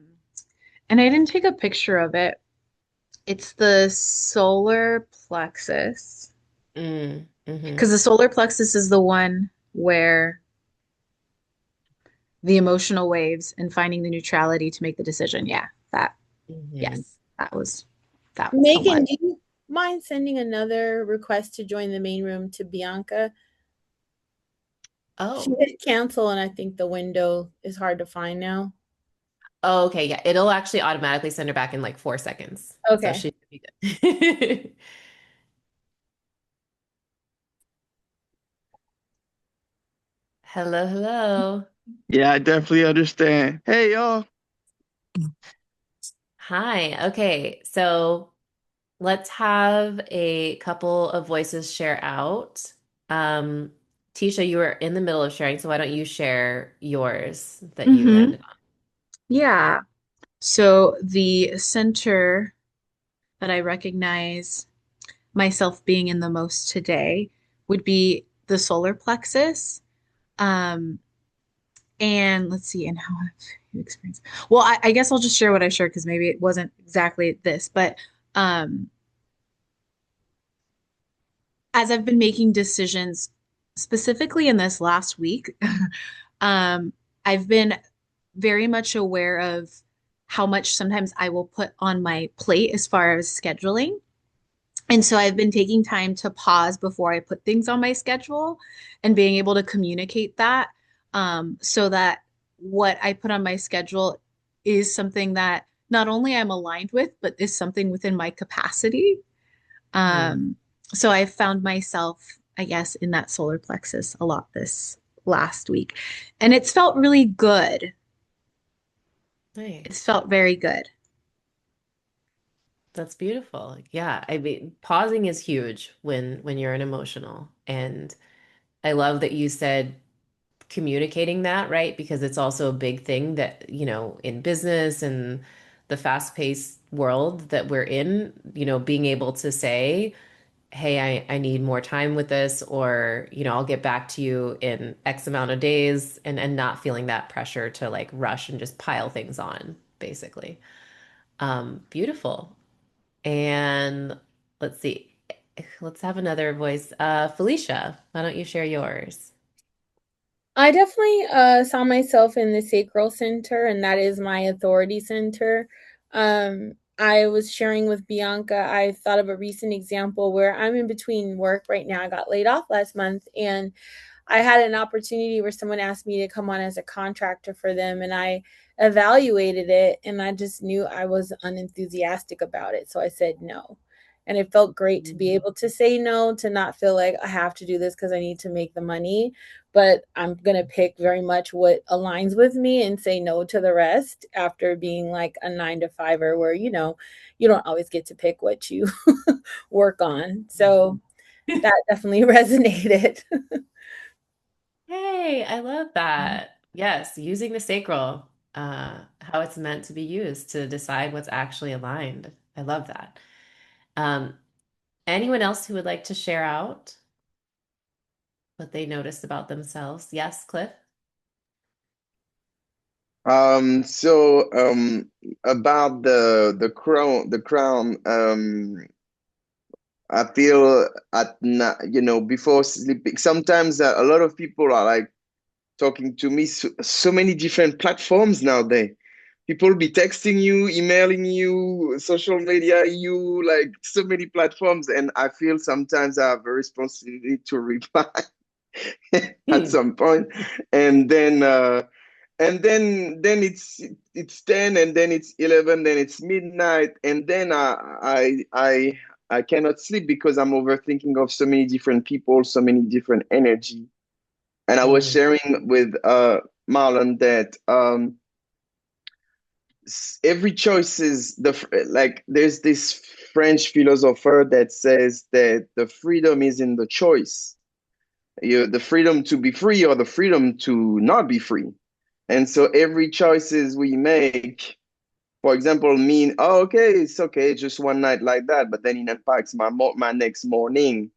S5: and I didn't take a picture of it. It's the solar plexus.
S1: Mm-hmm.
S5: Because the solar plexus is the one where the emotional waves and finding the neutrality to make the decision. Yeah, that,
S1: Mm-hmm.
S5: yes, that somewhat.
S7: Megan, do you mind sending another request to join the main room to Bianca? She
S1: Oh.
S7: hit cancel, and I think the window is hard to find now.
S1: Oh, okay, yeah. It'll actually automatically send her back in like 4 seconds. So
S7: Okay.
S1: she should be good. Hello, hello.
S3: Yeah, I definitely understand. Hey, y'all.
S1: Hi. Okay, so let's have a couple of voices share out. Um, Tisha, you were in the middle of sharing, so why don't you share yours that you
S5: Mm-hmm.
S1: landed on?
S5: Yeah. So the center that I recognize myself being in the most today would be the solar plexus. Um, and let's see, and how have you experienced? Well, I guess I'll just share what I shared because maybe it wasn't exactly this, but um, as I've been making decisions, specifically in this last week, um, I've been very much aware of how much sometimes I will put on my plate as far as scheduling. And so I've been taking time to pause before I put things on my schedule and being able to communicate that so that what I put on my schedule is something that not only I'm aligned with, but is something within my capacity.
S1: Hmm.
S5: Um, so I found myself, I guess, in that solar plexus a lot this last week. And it's felt really good. It's
S1: Nice.
S5: felt very good.
S1: That's beautiful. Yeah, I mean, pausing is huge when you're an emotional. And I love that you said communicating that, right? Because it's also a big thing that, in business and the fast-paced world that we're in, being able to say, hey, I need more time with this, or, I'll get back to you in X amount of days, and not feeling that pressure to like rush and just pile things on, basically. Beautiful. And let's see. Let's have another voice. Felicia, why don't you share yours?
S7: I definitely saw myself in the sacral center, and that is my authority center. I was sharing with Bianca, I thought of a recent example where I'm in between work right now. I got laid off last month, and I had an opportunity where someone asked me to come on as a contractor for them, and I evaluated it, and I just knew I was unenthusiastic about it. So I said no. And it felt great to be able to say no, to not feel like I have to do this because I need to make the money, but I'm going to pick very much what aligns with me and say no to the rest after being like a 9 to 5er where, you don't always get to pick what you work on. So that definitely resonated.
S1: Hey, I love that. Yes, using the sacral, how it's meant to be used to decide what's actually aligned. I love that. Um, Anyone else who would like to share out what they noticed about themselves? Yes, Cliff?
S6: About the crown, I feel at night, before sleeping. Sometimes a lot of people are like talking to me, so many different platforms nowadays. People be texting you, emailing you, social media, you like so many platforms, and I feel sometimes I have a responsibility to reply at
S1: Hmm.
S6: some point, and then it's 10, and then it's 11, then it's midnight, and then I cannot sleep because I'm overthinking of so many different people, so many different energy. And I was
S1: Mm.
S6: sharing with Marlon that every choice is like there's this French philosopher that says that the freedom is in the choice. The freedom to be free or the freedom to not be free. And so every choices we make, for example, mean, oh, okay, it's okay, just one night like that, but then it impacts my next morning.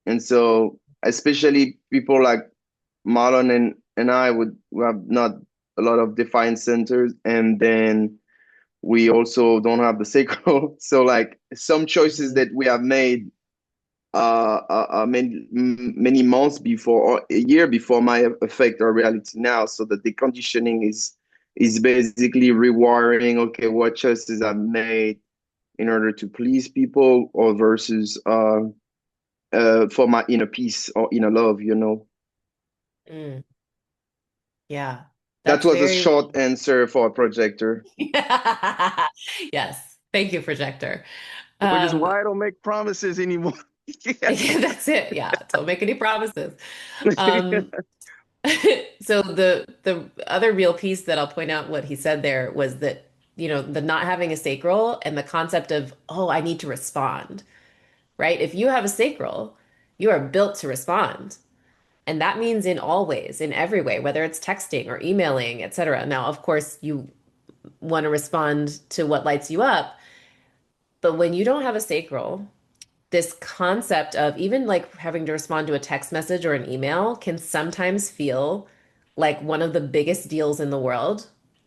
S6: And so, especially people like Marlon and I would we have not a lot of defined centers, and then we also don't have the sacral. So, like some choices
S1: Mhm.
S6: that we have made many months before or a year before might affect our reality now. So the deconditioning is basically rewiring. Okay, what choices I've made in order to please people, or versus for my inner peace or inner love.
S1: Mm. Yeah,
S6: That
S1: that's
S6: was a
S1: very,
S6: short answer for a projector.
S1: yes. Thank you, projector.
S3: Which is
S1: Um,
S3: why I don't make promises anymore.
S1: that's it. Yeah, don't make any promises. Um, so the other real piece that I'll point out what he said there was that, the not having a sacral and the concept of, oh, I need to respond, right? If you have a sacral, you are built to respond. And that means in all ways, in every way, whether it's texting or emailing, etc. Now, of course, you want to respond to what lights you up, but when you don't have a sacral, this concept of even like having to respond to a text message or an email can sometimes feel like one of the biggest deals in the world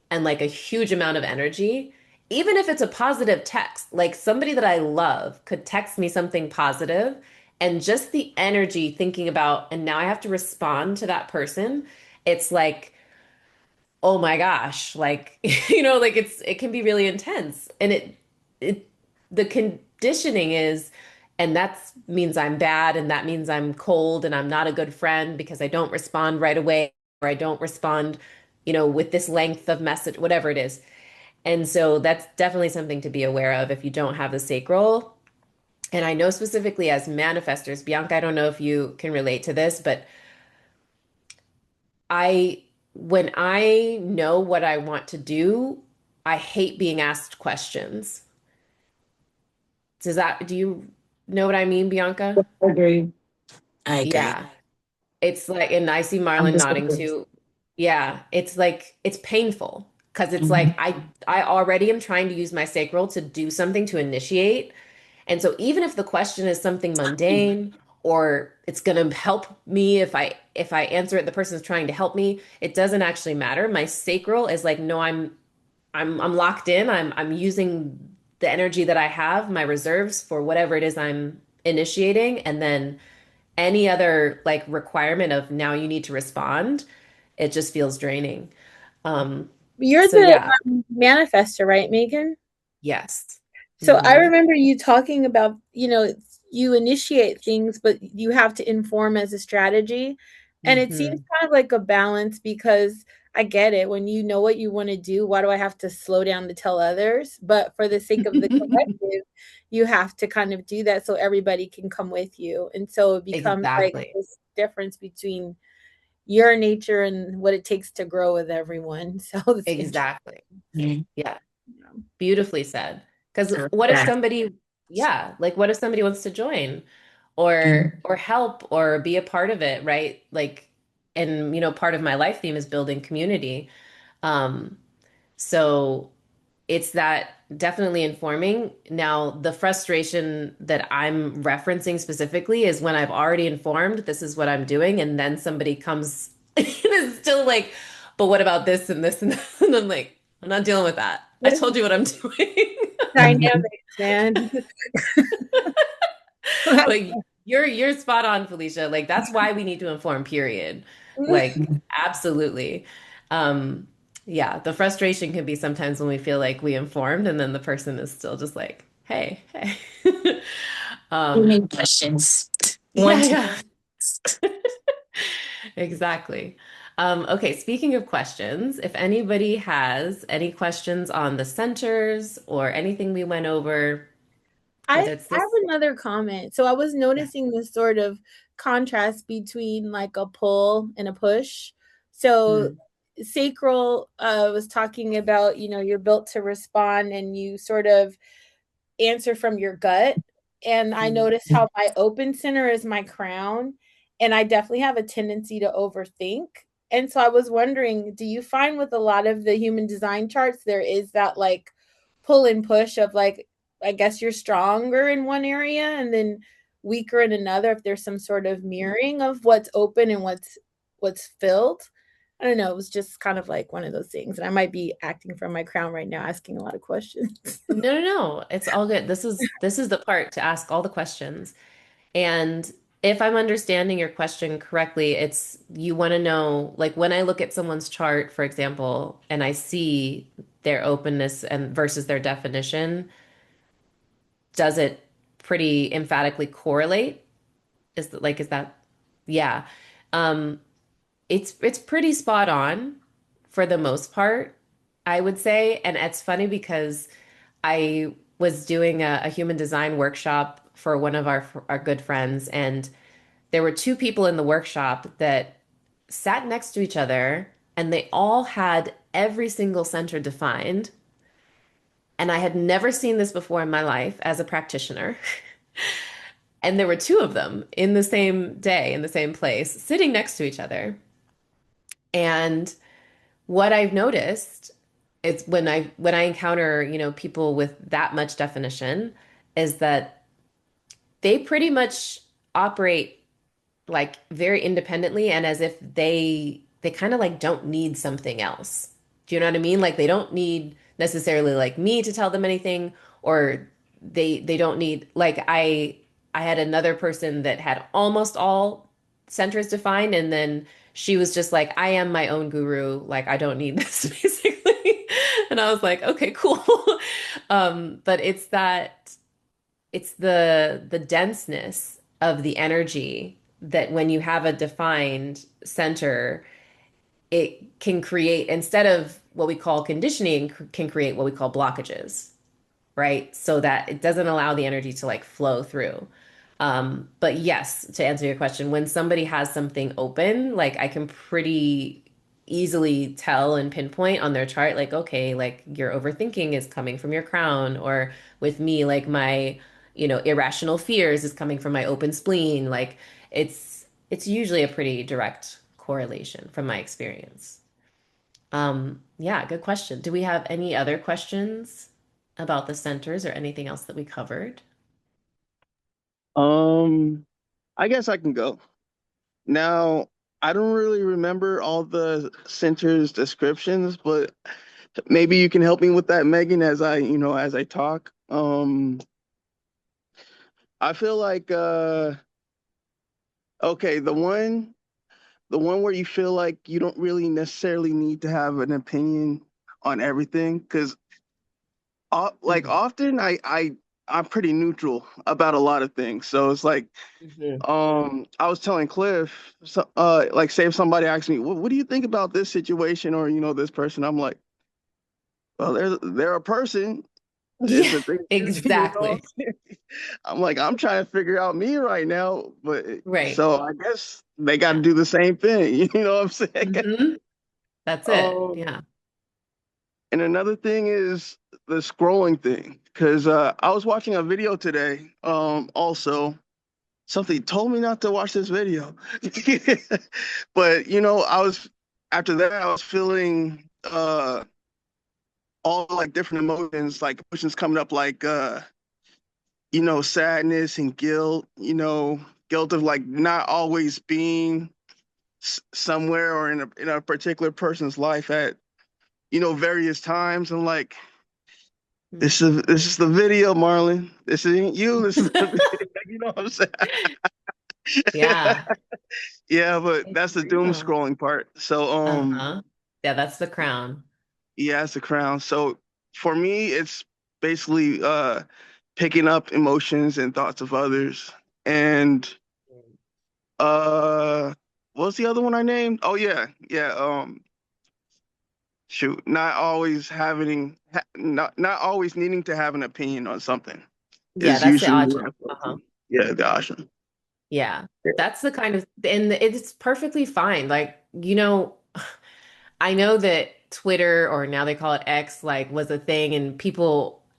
S1: and like a huge amount of energy. Even if it's a positive text, like somebody that I love could text me something positive, and just the energy thinking about, and now I have to respond to that person. It's like, oh my gosh, like, like it can be really intense. And it the conditioning is, and that means I'm bad, and that means I'm cold and I'm not a good friend because I don't respond right away, or I don't respond, with this length of message, whatever it is. And so that's definitely something to be aware of if you don't have the sacral. And I know specifically as manifestors, Bianca, I don't know if you can relate to this, but I, when I know what I want to do, I hate being asked questions. Do you know what I mean, Bianca?
S4: I agree. I agree.
S1: Yeah. It's like, and I see
S4: I'm
S1: Marlon
S4: just
S1: nodding too. Yeah. It's like, it's painful because it's like,
S4: Mhm.
S1: I already am trying to use my sacral to do something to initiate. And so even if the question is something mundane or it's going to help me if I answer it, the person's trying to help me, it doesn't actually matter. My sacral is like, no, I'm locked in. I'm using the energy that I have, my reserves for whatever it is I'm initiating, and then any other like requirement of now you need to respond, it just feels draining. Um,
S7: You're
S1: so
S7: the
S1: yeah,
S7: manifester, right, Megan?
S1: yes.
S7: So I
S1: Hmm.
S7: remember you talking about, you initiate things, but you have to inform as a strategy. And it seems
S1: Hmm.
S7: kind of like a balance because I get it. When you know what you want to do, why do I have to slow down to tell others? But for the sake of the collective, you have to kind of do that so everybody can come with you. And so it becomes like
S1: Exactly.
S7: this difference between your nature and what it takes to grow with everyone. So it's interesting.
S1: Exactly.
S4: Mhm.
S1: Yeah. Beautifully said. Because
S4: So,
S1: what if
S4: yeah.
S1: somebody, yeah, like what if somebody wants to join
S4: Mhm.
S1: or help or be a part of it, right? Like, and part of my life theme is building community. Um, so it's that definitely informing. Now, the frustration that I'm referencing specifically is when I've already informed this is what I'm doing, and then somebody comes and is still like, but what about this and this and this? And I'm like, I'm not dealing with that. I told you what I'm doing.
S4: Mhm.
S7: Dynamics, man.
S1: But you're spot on, Felicia. Like that's why we need to inform, period. Like absolutely. Um, yeah, the frustration can be sometimes when we feel like we informed and then the person is still just like, hey, hey.
S4: Too
S1: Um,
S4: many questions. One
S1: yeah,
S4: too
S1: yeah,
S4: many.
S1: exactly. Okay, speaking of questions, if anybody has any questions on the centers or anything we went over,
S7: I
S1: whether it's
S7: have
S1: this,
S7: another comment. So I was
S1: yeah.
S7: noticing this sort of contrast between like a pull and a push. So
S1: Mm,
S7: sacral was talking about, you're built to respond and you sort of answer from your gut. And I
S1: mm,
S7: notice how my open center is my crown. And I definitely have a tendency to overthink. And so I was wondering, do you find with a lot of the human design charts, there is that like pull and push of like, I guess you're stronger in one area and then weaker in another if there's some sort of mirroring of what's open and what's filled. I don't know. It was just kind of like one of those things. And I might be acting from my crown right now, asking a lot of questions.
S1: No, no, no. It's all good. This is the part to ask all the questions. And if I'm understanding your question correctly, it's you want to know, like when I look at someone's chart, for example, and I see their openness and versus their definition, does it pretty emphatically correlate? Is that yeah. Um, it's pretty spot on for the most part, I would say. And it's funny because I was doing a human design workshop for one of our good friends, and there were two people in the workshop that sat next to each other, and they all had every single center defined. And I had never seen this before in my life as a practitioner. And there were two of them in the same day, in the same place, sitting next to each other. And what I've noticed is when I encounter, people with that much definition, is that they pretty much operate like very independently and as if they kind of like don't need something else. Do you know what I mean? Like they don't need necessarily like me to tell them anything or they don't need like I had another person that had almost all centers defined and then she was just like I am my own guru, like I don't need this basically. And I was like, okay, cool. But it's the denseness of the energy that when you have a defined center, it can create instead of what we call conditioning can create what we call blockages, right? So that it doesn't allow the energy to like flow through. But yes, to answer your question, when somebody has something open, like I can pretty easily tell and pinpoint on their chart, like, okay, like your overthinking is coming from your crown, or with me, like my, irrational fears is coming from my open spleen. Like it's usually a pretty direct correlation from my experience. Yeah, good question. Do we have any other questions about the centers or anything else that we covered?
S3: Um, I guess I can go. Now, I don't really remember all the center's descriptions, but maybe you can help me with that, Megan, as I talk. I feel like okay, the one where you feel like you don't really necessarily need to have an opinion on everything, because like
S1: Mm-hmm.
S3: often I'm pretty neutral about a lot of things. So it's like I was telling Cliff, so, like say if somebody asks me, what do you think about this situation or this person? I'm like, well, they're a person. It's
S1: Yeah,
S3: a thing,
S1: exactly.
S3: I'm like, I'm trying to figure out me right now, but
S1: Right.
S3: so I guess they got to
S1: Yeah.
S3: do the same thing. You know what I'm saying?
S1: Hmm. That's it.
S3: Um,
S1: Yeah.
S3: and another thing is the scrolling thing, because I was watching a video today. Also, something told me not to watch this video, but I was after that I was feeling all like different emotions, like emotions coming up, like sadness and guilt. Guilt of like not always being somewhere or in a particular person's life at various times. And like this is the video, Marlon. This ain't you. This is the video. You know what I'm saying?
S1: Yeah.
S3: Yeah, but
S1: It's
S3: that's the doom
S1: real.
S3: scrolling part. So
S1: Uh-huh. Yeah, that's the crown.
S3: yeah, it's the crown. So for me, it's basically picking up emotions and thoughts of others. And uh what's the other one I named? Oh yeah, yeah. Shoot, not always needing to have an opinion on something
S1: Yeah,
S3: is
S1: that's the
S3: usually what
S1: ajna.
S3: I feel
S1: Uh-huh.
S3: to. Yeah, gosh.
S1: Yeah. That's the kind of, and it's perfectly fine. Like, I know that Twitter, or now they call it X, like was a thing and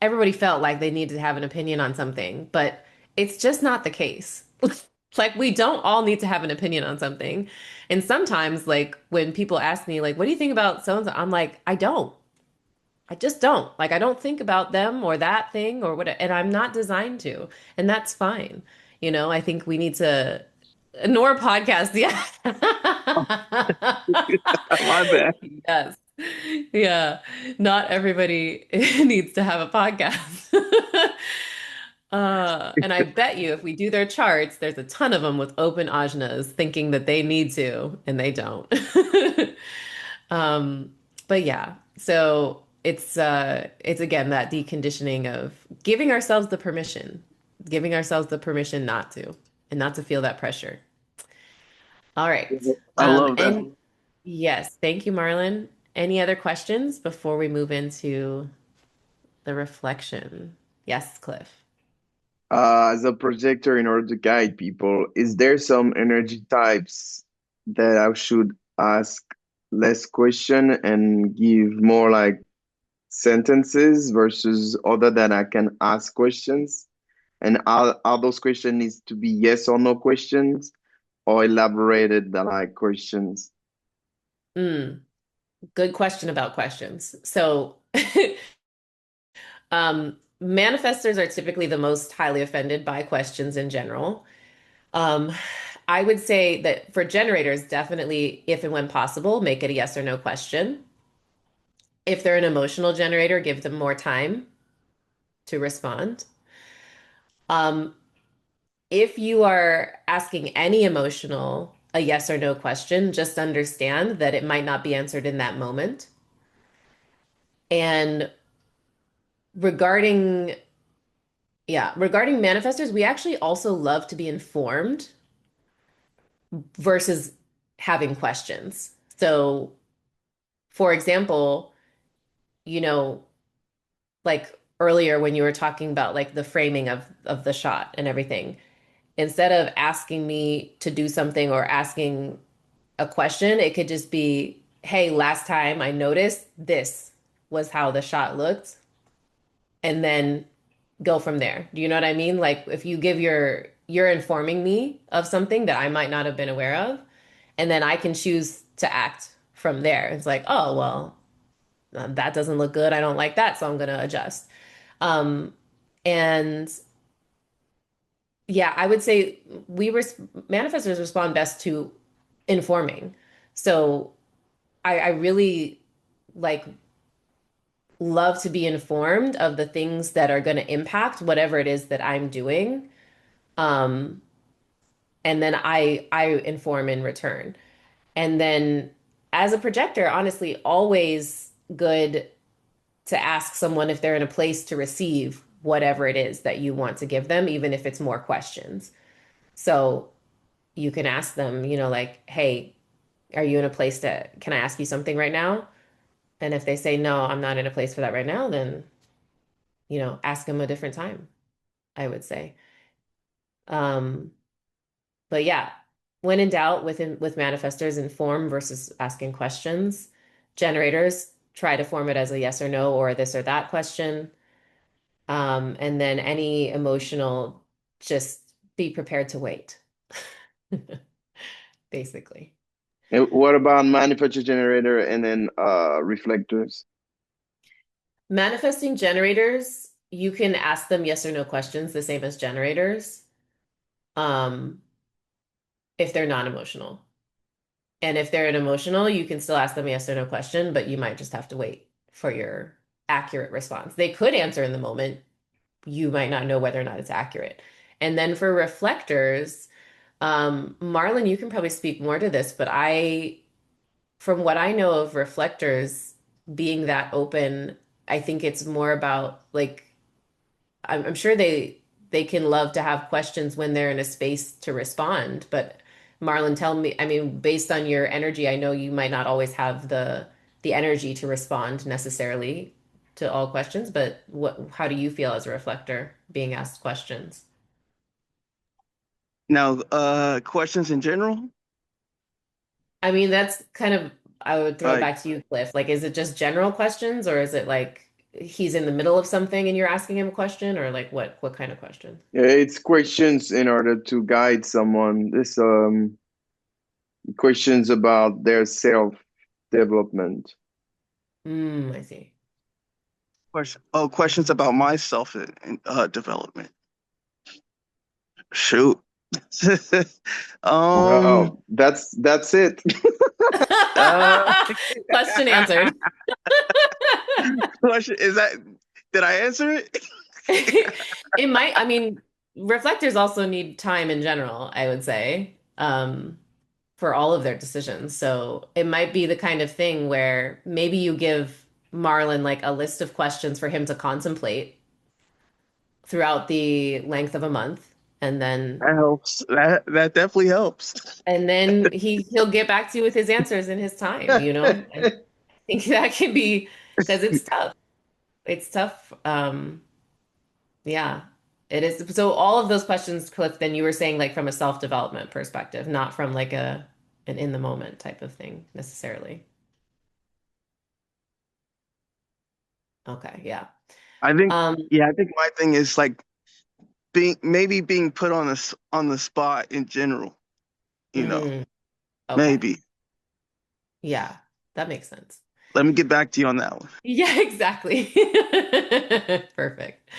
S1: everybody felt like they needed to have an opinion on something, but it's just not the case. Like we don't all need to have an opinion on something. And sometimes like when people ask me like, what do you think about so and so? I'm like, I don't. I just don't. Like I don't think about them or that thing or what, and I'm not designed to. And that's fine. I think we need to nor podcast. Yeah.
S3: My bad.
S1: Yes. Yeah. Not everybody needs to have a podcast. And I bet you if we do their charts, there's a ton of them with open ajnas thinking that they need to, and they don't. Um, but yeah, so it's again that deconditioning of giving ourselves the permission not to, and not to feel that pressure. All right.
S3: I love that.
S1: And yes, thank you, Marlon. Any other questions before we move into the reflection? Yes, Cliff.
S6: As a projector, in order to guide people, is there some energy types that I should ask less question and give more like sentences versus other that I can ask questions? And are those questions needs to be yes or no questions or elaborated like questions?
S1: Mm, good question about questions. So, manifestors are typically the most highly offended by questions in general. Um, I would say that for generators, definitely, if and when possible, make it a yes or no question. If they're an emotional generator, give them more time to respond. Um, if you are asking any emotional, a yes or no question, just understand that it might not be answered in that moment. And regarding, yeah, regarding manifestors, we actually also love to be informed versus having questions. So, for example, you know, like earlier when you were talking about like the framing of the shot and everything. Instead of asking me to do something or asking a question, it could just be, hey, last time I noticed this was how the shot looked, and then go from there. Do you know what I mean? Like if you give you're informing me of something that I might not have been aware of, and then I can choose to act from there. It's like, oh, well, that doesn't look good. I don't like that, so I'm going to adjust. Um, and yeah, I would say manifestors respond best to informing. So I really like love to be informed of the things that are going to impact whatever it is that I'm doing. Um, and then I inform in return. And then as a projector, honestly, always good to ask someone if they're in a place to receive whatever it is that you want to give them, even if it's more questions. So you can ask them, like, hey, are you in a place can I ask you something right now? And if they say, no, I'm not in a place for that right now, then, ask them a different time, I would say. Um, but yeah, when in doubt with manifestors, inform versus asking questions. Generators try to form it as a yes or no or this or that question. And then any emotional, just be prepared to wait, basically.
S6: And what about manufacturer generator and then reflectors?
S1: Manifesting generators, you can ask them yes or no questions, the same as generators, um, if they're non-emotional. And if they're an emotional, you can still ask them a yes or no question, but you might just have to wait for your accurate response. They could answer in the moment. You might not know whether or not it's accurate. And then for reflectors, Marlon, you can probably speak more to this, but from what I know of reflectors being that open, I think it's more about like I'm sure they can love to have questions when they're in a space to respond. But Marlon, tell me, I mean, based on your energy, I know you might not always have the energy to respond necessarily to all questions, but how do you feel as a reflector being asked questions?
S3: Now, questions in general.
S1: I mean, that's kind of, I would throw it
S3: Like,
S1: back to you, Cliff. Like, is it just general questions or is it like he's in the middle of something and you're asking him a question or like what kind of question?
S6: Yeah, it's questions in order to guide someone. This questions about their self development.
S1: I see.
S3: questions about myself and development. Shoot. um.
S6: Well, that's it.
S3: Uh.
S1: Question answered.
S3: Question is that. Did I answer it?
S1: It might, I mean, reflectors also need time in general, I would say, for all of their decisions. So it might be the kind of thing where maybe you give Marlon like a list of questions for him to contemplate throughout the length of a month, and then
S3: That helps. That definitely helps.
S1: he'll get back to you with his answers in his time, I think that can be because it's tough. It's tough. Yeah, it is. So all of those questions, Cliff, then you were saying like from a self-development perspective, not from like an in the moment type of thing necessarily. Okay, yeah.
S3: I think.
S1: Um,
S3: Yeah, I think my thing is like being put on on the spot in general. You know,
S1: mm, okay.
S3: maybe.
S1: Yeah, that makes sense.
S3: Let me get back to you on that one.
S1: Yeah, exactly. Perfect.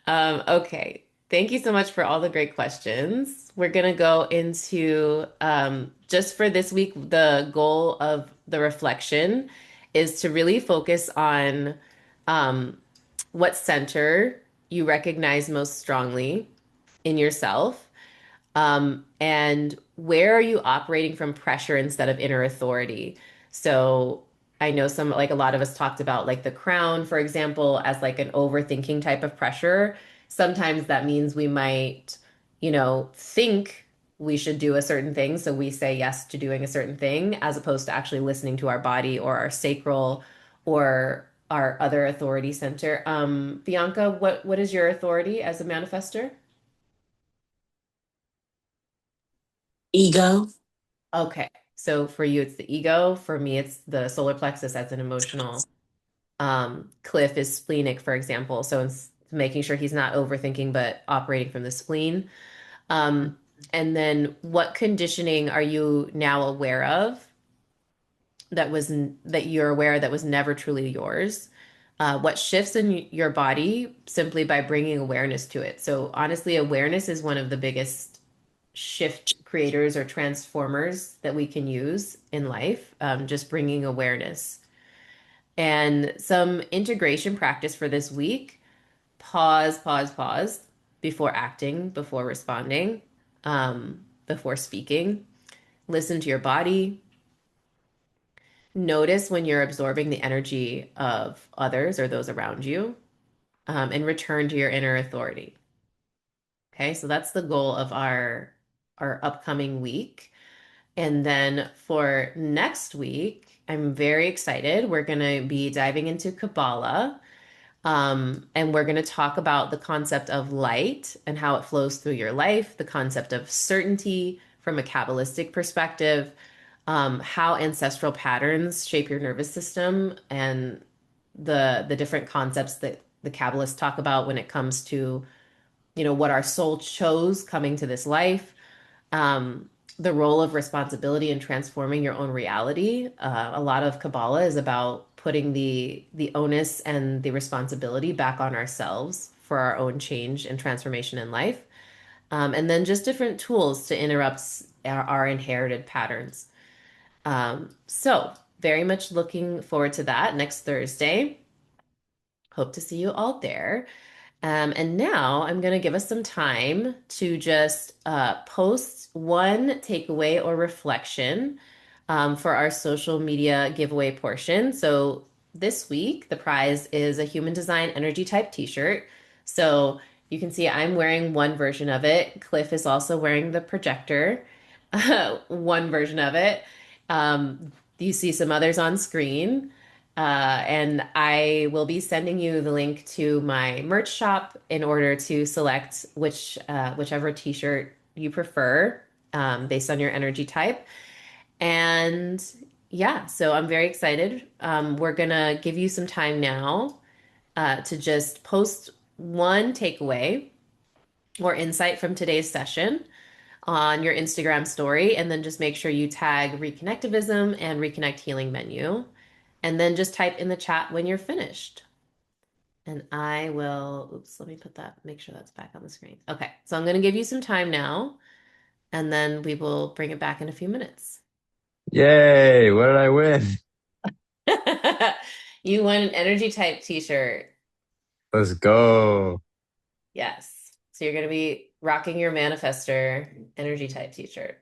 S1: Okay. Thank you so much for all the great questions. We're going to go into just for this week, the goal of the reflection is to really focus on um, what center you recognize most strongly in yourself. And where are you operating from pressure instead of inner authority? So I know like a lot of us talked about like the crown, for example, as like an overthinking type of pressure. Sometimes that means we might, think we should do a certain thing. So we say yes to doing a certain thing as opposed to actually listening to our body or our sacral or our other authority center. Bianca, what is your authority as a manifester?
S4: Ego.
S1: Okay. So for you, it's the ego. For me, it's the solar plexus as an emotional. Cliff is splenic, for example. So it's making sure he's not overthinking, but operating from the spleen. Um, and then what conditioning are you now aware of that you're aware that was never truly yours? What shifts in your body simply by bringing awareness to it? So honestly, awareness is one of the biggest shift creators or transformers that we can use in life. Just bringing awareness and some integration practice for this week. Pause before acting, before responding, before speaking. Listen to your body. Notice when you're absorbing the energy of others or those around you, and return to your inner authority. Okay, so that's the goal of our upcoming week. And then for next week, I'm very excited. We're going to be diving into Kabbalah. And we're going to talk about the concept of light and how it flows through your life, the concept of certainty from a Kabbalistic perspective, how ancestral patterns shape your nervous system, and the different concepts that the Kabbalists talk about when it comes to, what our soul chose coming to this life, um, the role of responsibility in transforming your own reality. A lot of Kabbalah is about putting the onus and the responsibility back on ourselves for our own change and transformation in life. And then just different tools to interrupt our inherited patterns. So very much looking forward to that next Thursday. Hope to see you all there. And now I'm going to give us some time to just post one takeaway or reflection for our social media giveaway portion. So this week, the prize is a human design energy type t-shirt. So you can see I'm wearing one version of it. Cliff is also wearing the projector, one version of it. You see some others on screen. And I will be sending you the link to my merch shop in order to select whichever t-shirt you prefer, based on your energy type. And yeah, so I'm very excited. We're gonna give you some time now to just post one takeaway or insight from today's session on your Instagram story, and then just make sure you tag Reconnectivism and Reconnect Healing Menu, and then just type in the chat when you're finished. And I will, oops, let me put that, make sure that's back on the screen. Okay, so I'm going to give you some time now, and then we will bring it back in a few minutes.
S2: Yay! What did I win?
S1: You won an energy type t-shirt.
S2: Let's go.
S1: Yes. So you're going to be rocking your manifester energy type t-shirt.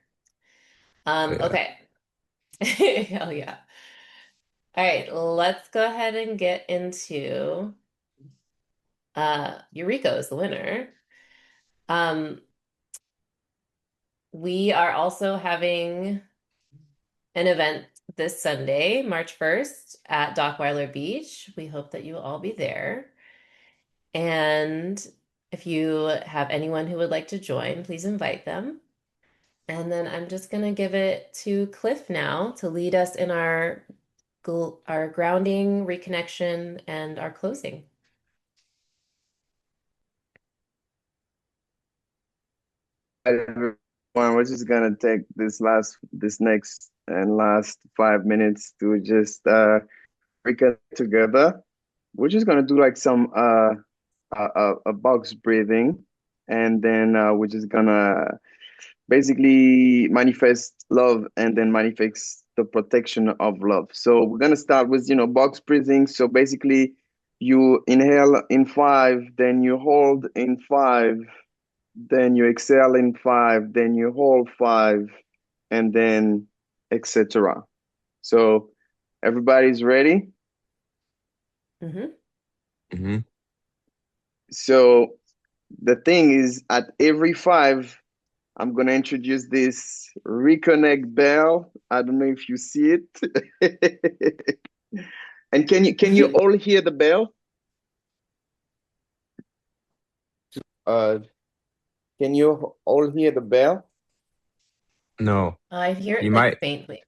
S2: Yeah.
S1: Okay. Hell yeah. All right, let's go ahead and get into Eureka is the winner. Um, we are also having an event this Sunday, March 1st at Dockweiler Beach. We hope that you will all be there. And if you have anyone who would like to join, please invite them. And then I'm just going to give it to Cliff now to lead us in our grounding, reconnection, and our closing.
S6: Everyone, we're just gonna take this next and last 5 minutes to just reconnect together. We're just gonna do like some a box breathing, and then we're just gonna basically manifest love and then manifest the protection of love. So we're gonna start with box breathing. So basically, you inhale in 5, then you hold in 5, then you exhale in 5, then you hold 5, and then etc. So everybody's ready.
S1: Mm-hmm.
S2: Mm-hmm.
S6: So the thing is, at every 5, I'm gonna introduce this reconnect bell. I don't know if you see it. And can you all hear the bell? Uh, can you all hear the bell?
S2: No,
S1: I hear
S2: you
S1: it like
S2: might
S1: faintly.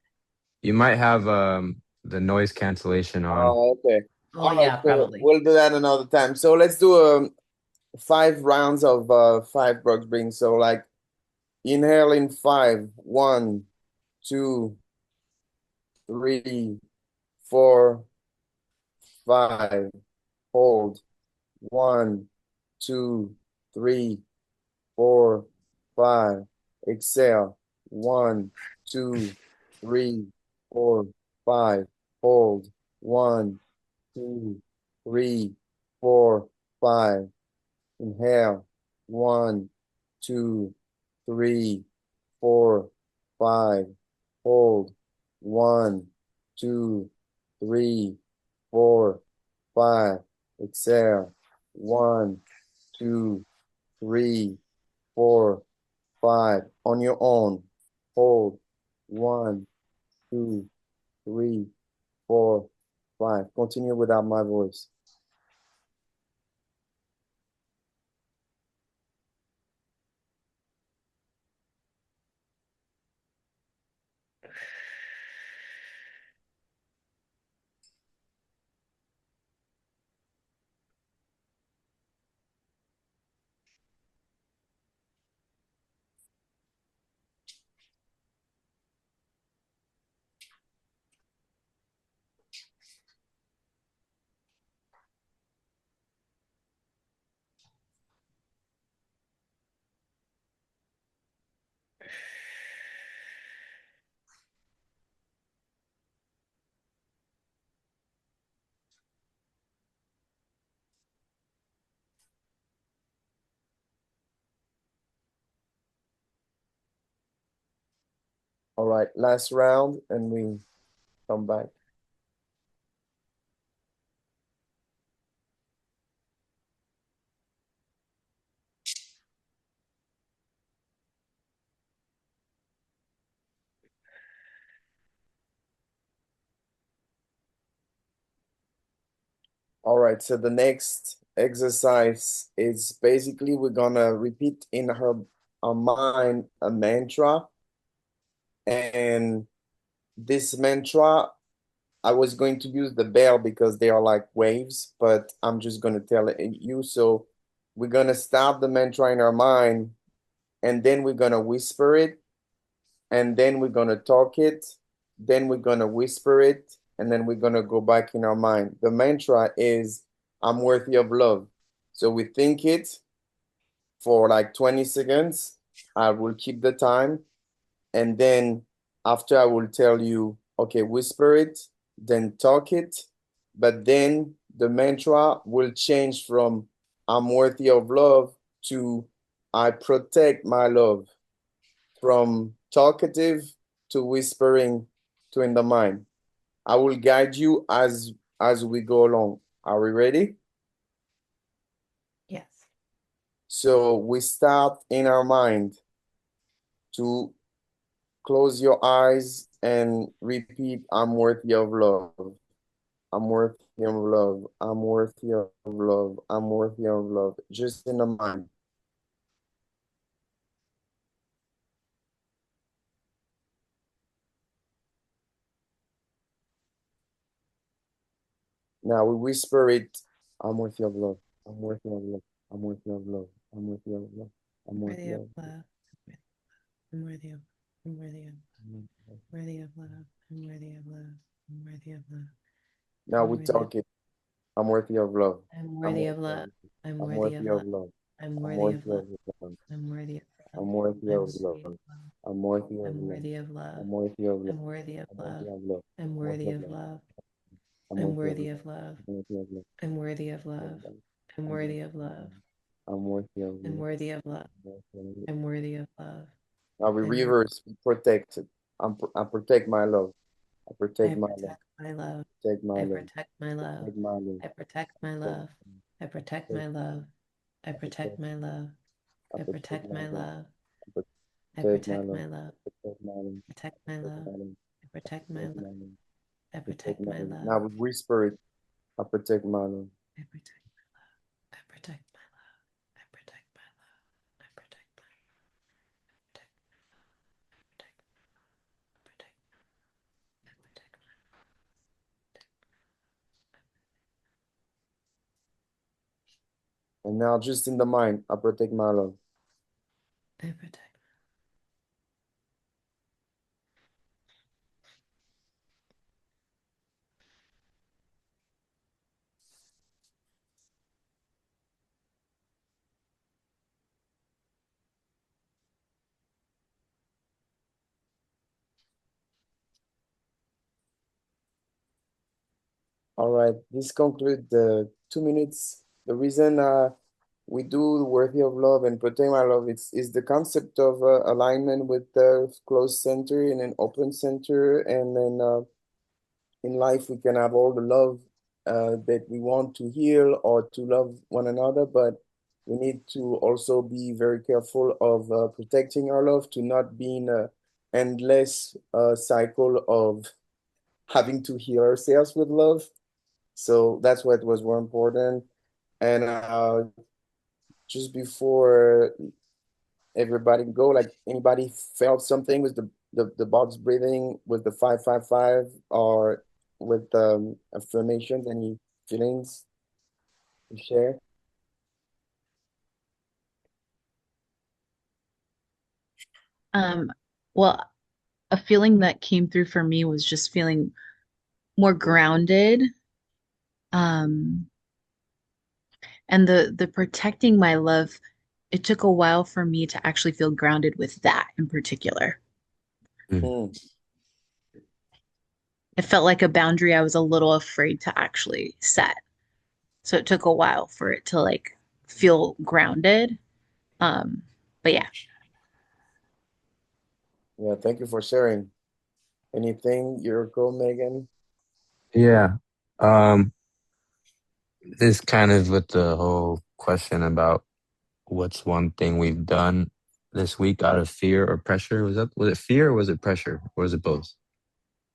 S2: you might have the noise cancellation on.
S6: Oh, okay.
S1: Oh
S6: All right,
S1: yeah,
S6: so
S1: probably.
S6: we'll do that another time. So let's do 5 rounds of 5 box breathing. So like inhale in five, 1, 2, 3, 4, 5. Hold 1, 2, 3, 4, 5. Exhale 1, 2, 3, 4, 5. Hold 1, 2, 3, 4, 5. Inhale 1, 2, 3, 4, 5. Hold 1, 2, 3, 4, 5. Exhale 1, 2, 3, 4, 5. On your own. Hold 1, 2, 3, 4, 5. Continue without my voice. All right, last round, and we come back. All right, so the next exercise is basically we're gonna repeat in our mind a mantra, and this mantra I was going to use the bell because they are like waves, but I'm just gonna tell it you. So we're gonna start the mantra in our mind, and then we're gonna whisper it, and then we're gonna talk it, then we're gonna whisper it, and then we're gonna go back in our mind. The mantra is I'm worthy of love. So we think it for like 20 seconds. I will keep the time, and then after I will tell you, okay, whisper it, then talk it, but then the mantra will change from I'm worthy of love to I protect my love, from talkative to whispering to in the mind. I will guide you as we go along. Are we ready?
S1: Yes.
S6: So we start in our mind to close your eyes and repeat, I'm worthy of love. I'm worthy of love. I'm worthy of love. I'm worthy of love. Just in the mind. Now we whisper it. I'm worthy of love. I'm worthy of love. I'm worthy of love. I'm worthy of love. I'm
S1: I'm
S6: worthy
S1: worthy of
S6: of love.
S1: love. I'm worthy of, I'm worthy of, worthy of love. I'm worthy of love. I'm worthy of love.
S6: Now
S1: I'm
S6: we
S1: worthy of,
S6: talk it. I'm worthy of love.
S1: I'm
S6: I'm
S1: worthy
S6: worthy
S1: of
S6: of
S1: love.
S6: love.
S1: I'm
S6: I'm
S1: worthy
S6: worthy
S1: of
S6: of
S1: love.
S6: love.
S1: I'm
S6: I'm
S1: worthy of
S6: worthy
S1: love.
S6: of love.
S1: I'm worthy of love.
S6: I'm worthy
S1: I'm
S6: of
S1: worthy
S6: love.
S1: of love.
S6: I'm worthy of
S1: I'm
S6: love.
S1: worthy of love.
S6: I'm worthy of love.
S1: I'm worthy of
S6: I'm
S1: love.
S6: worthy of love.
S1: I'm
S6: I'm worthy
S1: worthy
S6: of
S1: of
S6: love.
S1: love.
S6: I'm
S1: I'm
S6: worthy of
S1: worthy
S6: love.
S1: of love.
S6: I'm worthy of love.
S1: I'm worthy of love. I'm worthy of love.
S6: I'm worthy of
S1: I'm
S6: love.
S1: worthy of love. I'm worthy of love.
S6: Now we
S1: I'm worthy.
S6: reverse, we protect it. I protect my love. I
S1: I
S6: protect my love.
S1: protect my love.
S6: Protect my
S1: I
S6: love.
S1: protect my love.
S6: Protect my love.
S1: I protect my love. I protect my love. I
S6: I
S1: protect
S6: protect,
S1: my love.
S6: I
S1: I
S6: protect
S1: protect
S6: my
S1: my
S6: love.
S1: love.
S6: I
S1: I
S6: protect my
S1: protect
S6: love.
S1: my love.
S6: Protect my love.
S1: Protect my
S6: Protect
S1: love.
S6: my love.
S1: I protect my
S6: Protect
S1: love.
S6: my love.
S1: I
S6: Protect
S1: protect
S6: my
S1: my
S6: love.
S1: love.
S6: Now we whisper it. I protect my love.
S1: I protect my love. I protect my love. I protect my love. I protect my protect protect protect protect
S6: And now just in the mind, I protect my love.
S1: I protect.
S6: All right, this concludes the 2 minutes. The reason we do the worthy of love and protect my love is the concept of alignment with the closed center and an open center, and then in life we can have all the love that we want to heal or to love one another, but we need to also be very careful of protecting our love to not be in a endless cycle of having to heal ourselves with love. So that's what was more important. And just before everybody go, like anybody felt something with the box breathing with the 555 or with affirmations, any feelings to share?
S5: Um, well, a feeling that came through for me was just feeling more grounded. Um, and the protecting my love, it took a while for me to actually feel grounded with that in particular.
S2: Mm.
S6: Mm,
S5: It felt like a boundary I was a little afraid to actually set. So it took a while for it to like feel grounded. Um, but yeah.
S6: yeah, thank you for sharing. Anything, your go, Megan?
S2: Yeah. Um, this kind of with the whole question about what's one thing we've done this week out of fear or pressure. Was it fear or was it pressure? Or was it both?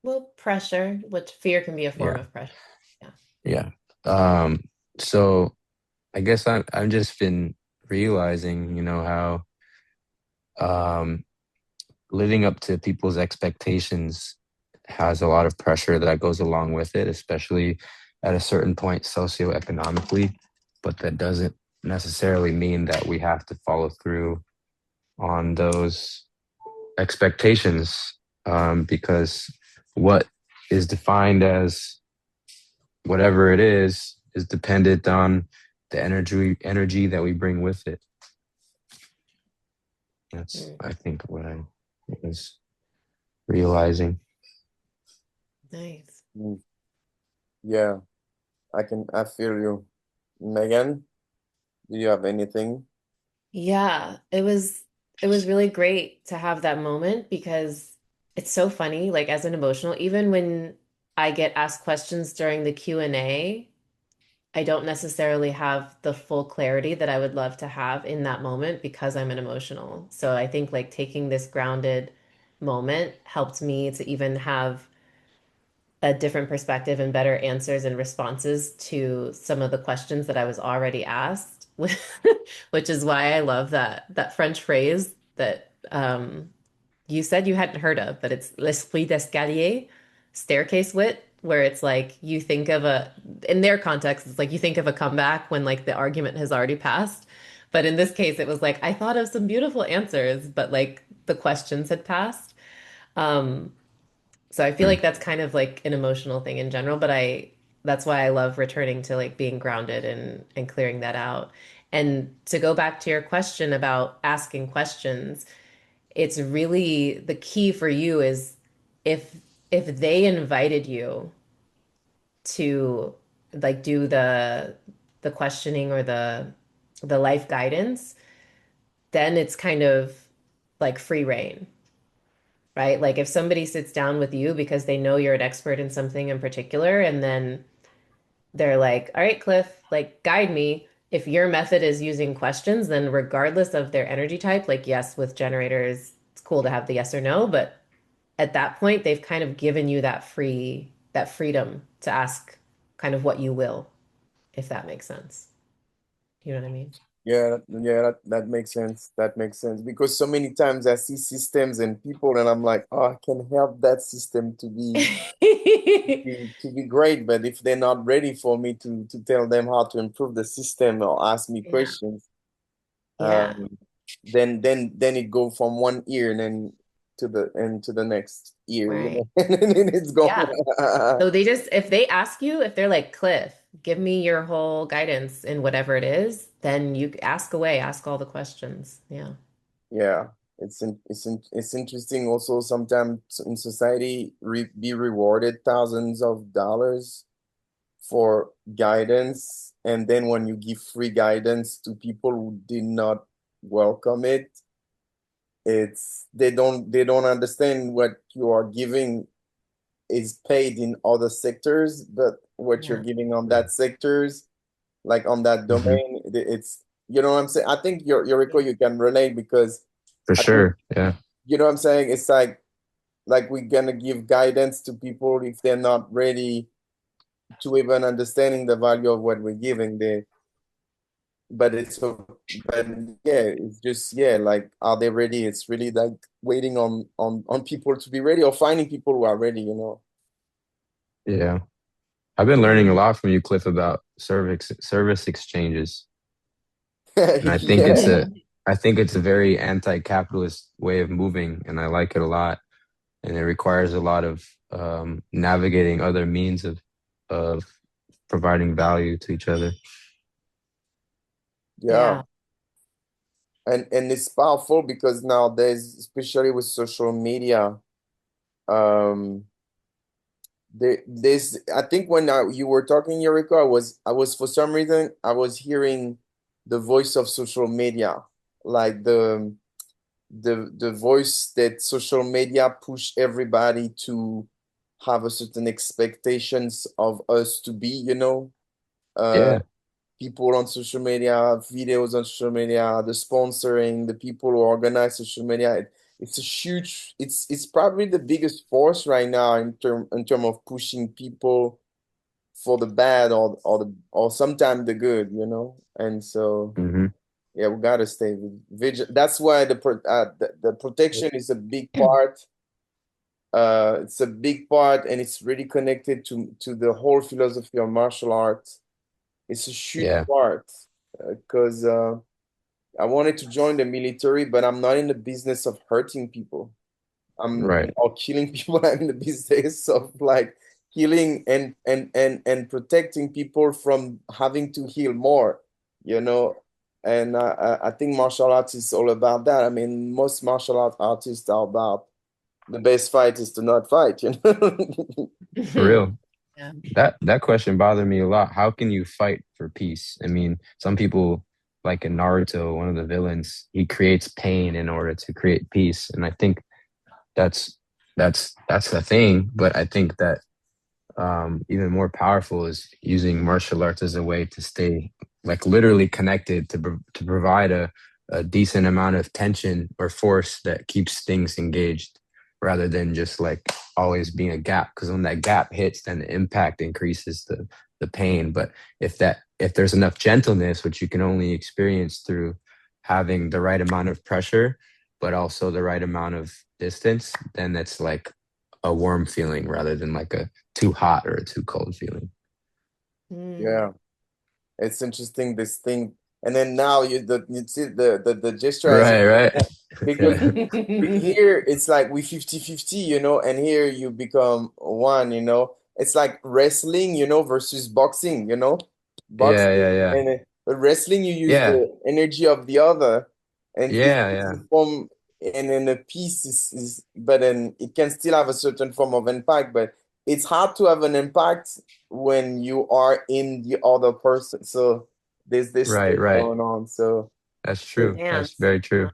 S1: Well, pressure, which fear can be a form
S2: Yeah.
S1: of pressure. Yeah.
S2: Yeah. Um, so I guess I've just been realizing, how living up to people's expectations has a lot of pressure that goes along with it, especially at a certain point socioeconomically. But that doesn't necessarily mean that we have to follow through on those expectations, because what is defined as whatever it is dependent on the energy that we bring with it. That's,
S1: Mm,
S2: I think, what I was realizing.
S1: nice.
S6: Mm, yeah, I feel you. Megan, do you have anything?
S1: Yeah, it was really great to have that moment because it's so funny, like as an emotional, even when I get asked questions during the Q&A, I don't necessarily have the full clarity that I would love to have in that moment because I'm an emotional. So I think like taking this grounded moment helped me to even have a different perspective and better answers and responses to some of the questions that I was already asked, which is why I love that French phrase that you said you hadn't heard of, but it's l'esprit d'escalier, staircase wit, where it's like you think of in their context, it's like you think of a comeback when like the argument has already passed. But in this case, it was like I thought of some beautiful answers, but like the questions had passed. Um, so I feel
S2: Mm.
S1: like that's kind of like an emotional thing in general, but that's why I love returning to like being grounded and clearing that out. And to go back to your question about asking questions, it's really the key for you is if if they invited you to like do the questioning or the life guidance, then it's kind of like free reign, right? Like if somebody sits down with you because they know you're an expert in something in particular, and then they're like, all right, Cliff, like guide me. If your method is using questions, then regardless of their energy type, like yes, with generators, it's cool to have the yes or no, but at that point, they've kind of given you that freedom to ask kind of what you will, if that makes sense. You know what I mean?
S6: Yeah, yeah, that makes sense. That makes sense because so many times I see systems and people, and I'm like, oh, I can help that system to be great, but if they're not ready for me to tell them how to improve the system or ask me
S1: Yeah.
S6: questions,
S1: Yeah.
S6: then it go from one ear and then to the next ear, you
S1: Right.
S6: know, and then it's gone.
S1: Yeah. So they just, if they ask you, if they're like, Cliff, give me your whole guidance in whatever it is, then you ask away, ask all the questions. Yeah.
S6: Yeah, it's interesting also sometimes in society be rewarded thousands of dollars for guidance, and then when you give free guidance to people who did not welcome it, it's they don't understand what you are giving is paid in other sectors, but what you're
S1: Yeah.
S6: giving on that sectors, like on that
S2: Hmm.
S6: domain, it's you know what I'm saying. I think your
S1: Yeah.
S6: Rico, you can relate because
S2: For
S6: I think
S2: sure. Yeah.
S6: you know what I'm saying. It's like we're gonna give guidance to people if they're not ready to even understanding the value of what we're giving. But it's so, but yeah, it's just yeah, like are they ready? It's really like waiting on people to be ready or finding people who are ready. You know.
S2: Yeah. I've been
S1: Yeah.
S2: learning a lot from you, Cliff, about service exchanges. And
S6: Yeah.
S2: I think it's a very anti-capitalist way of moving, and I like it a lot. And it requires a lot of navigating other means of providing value to each other.
S6: Yeah.
S1: Yeah.
S6: And it's powerful because nowadays, especially with social media, um, there's I think when you were talking, Eureka, I was for some reason I was hearing the voice of social media, like the voice that social media push everybody to have a certain expectations of us to be, you know. Uh,
S2: Yeah.
S6: people on social media, videos on social media, the sponsoring, the people who organize social media. It's a huge, it's probably the biggest force right now in term of pushing people for the bad or sometimes the good, you know. And so
S2: Hmm.
S6: yeah, we gotta stay vigilant. That's why the protection is a big part. It's a big part, and it's really connected to the whole philosophy of martial arts. It's a huge
S2: Yeah.
S6: part because I wanted to join the military, but I'm not in the business of hurting people.
S2: Right.
S6: Or killing people. I'm in the business of like healing and protecting people from having to heal more, you know. And I think martial arts is all about that. I mean, most martial art artists are about the best fight is to not fight, you know.
S2: For real.
S1: Yeah.
S2: That question bothered me a lot. How can you fight for peace? I mean, some people, like in Naruto, one of the villains, he creates pain in order to create peace. And I think that's that's the thing. But I think that even more powerful is using martial arts as a way to stay like literally connected to provide a decent amount of tension or force that keeps things engaged rather than just like always being a gap, because when that gap hits then the impact increases the pain. But if there's enough gentleness, which you can only experience through having the right amount of pressure but also the right amount of distance, then that's like a warm feeling rather than like a too hot or a too cold feeling.
S1: Mm.
S6: Yeah, it's interesting this thing. And then now you see the gesture as
S2: Right, right.
S6: because
S2: Yeah.
S6: here it's like we 50-50, you know, and here you become one, you know. It's like wrestling, you know, versus boxing, you know.
S2: Yeah, yeah,
S6: Boxing
S2: yeah.
S6: and wrestling, you use
S2: Yeah.
S6: the energy of the other, and this
S2: Yeah,
S6: is
S2: yeah.
S6: a form, and then a piece is, but then it can still have a certain form of impact, but it's hard to have an impact when you are in the other person. So there's this
S2: Right,
S6: thing
S2: right.
S6: going on. So
S2: That's
S1: The
S2: true. That's
S1: dance.
S2: very true.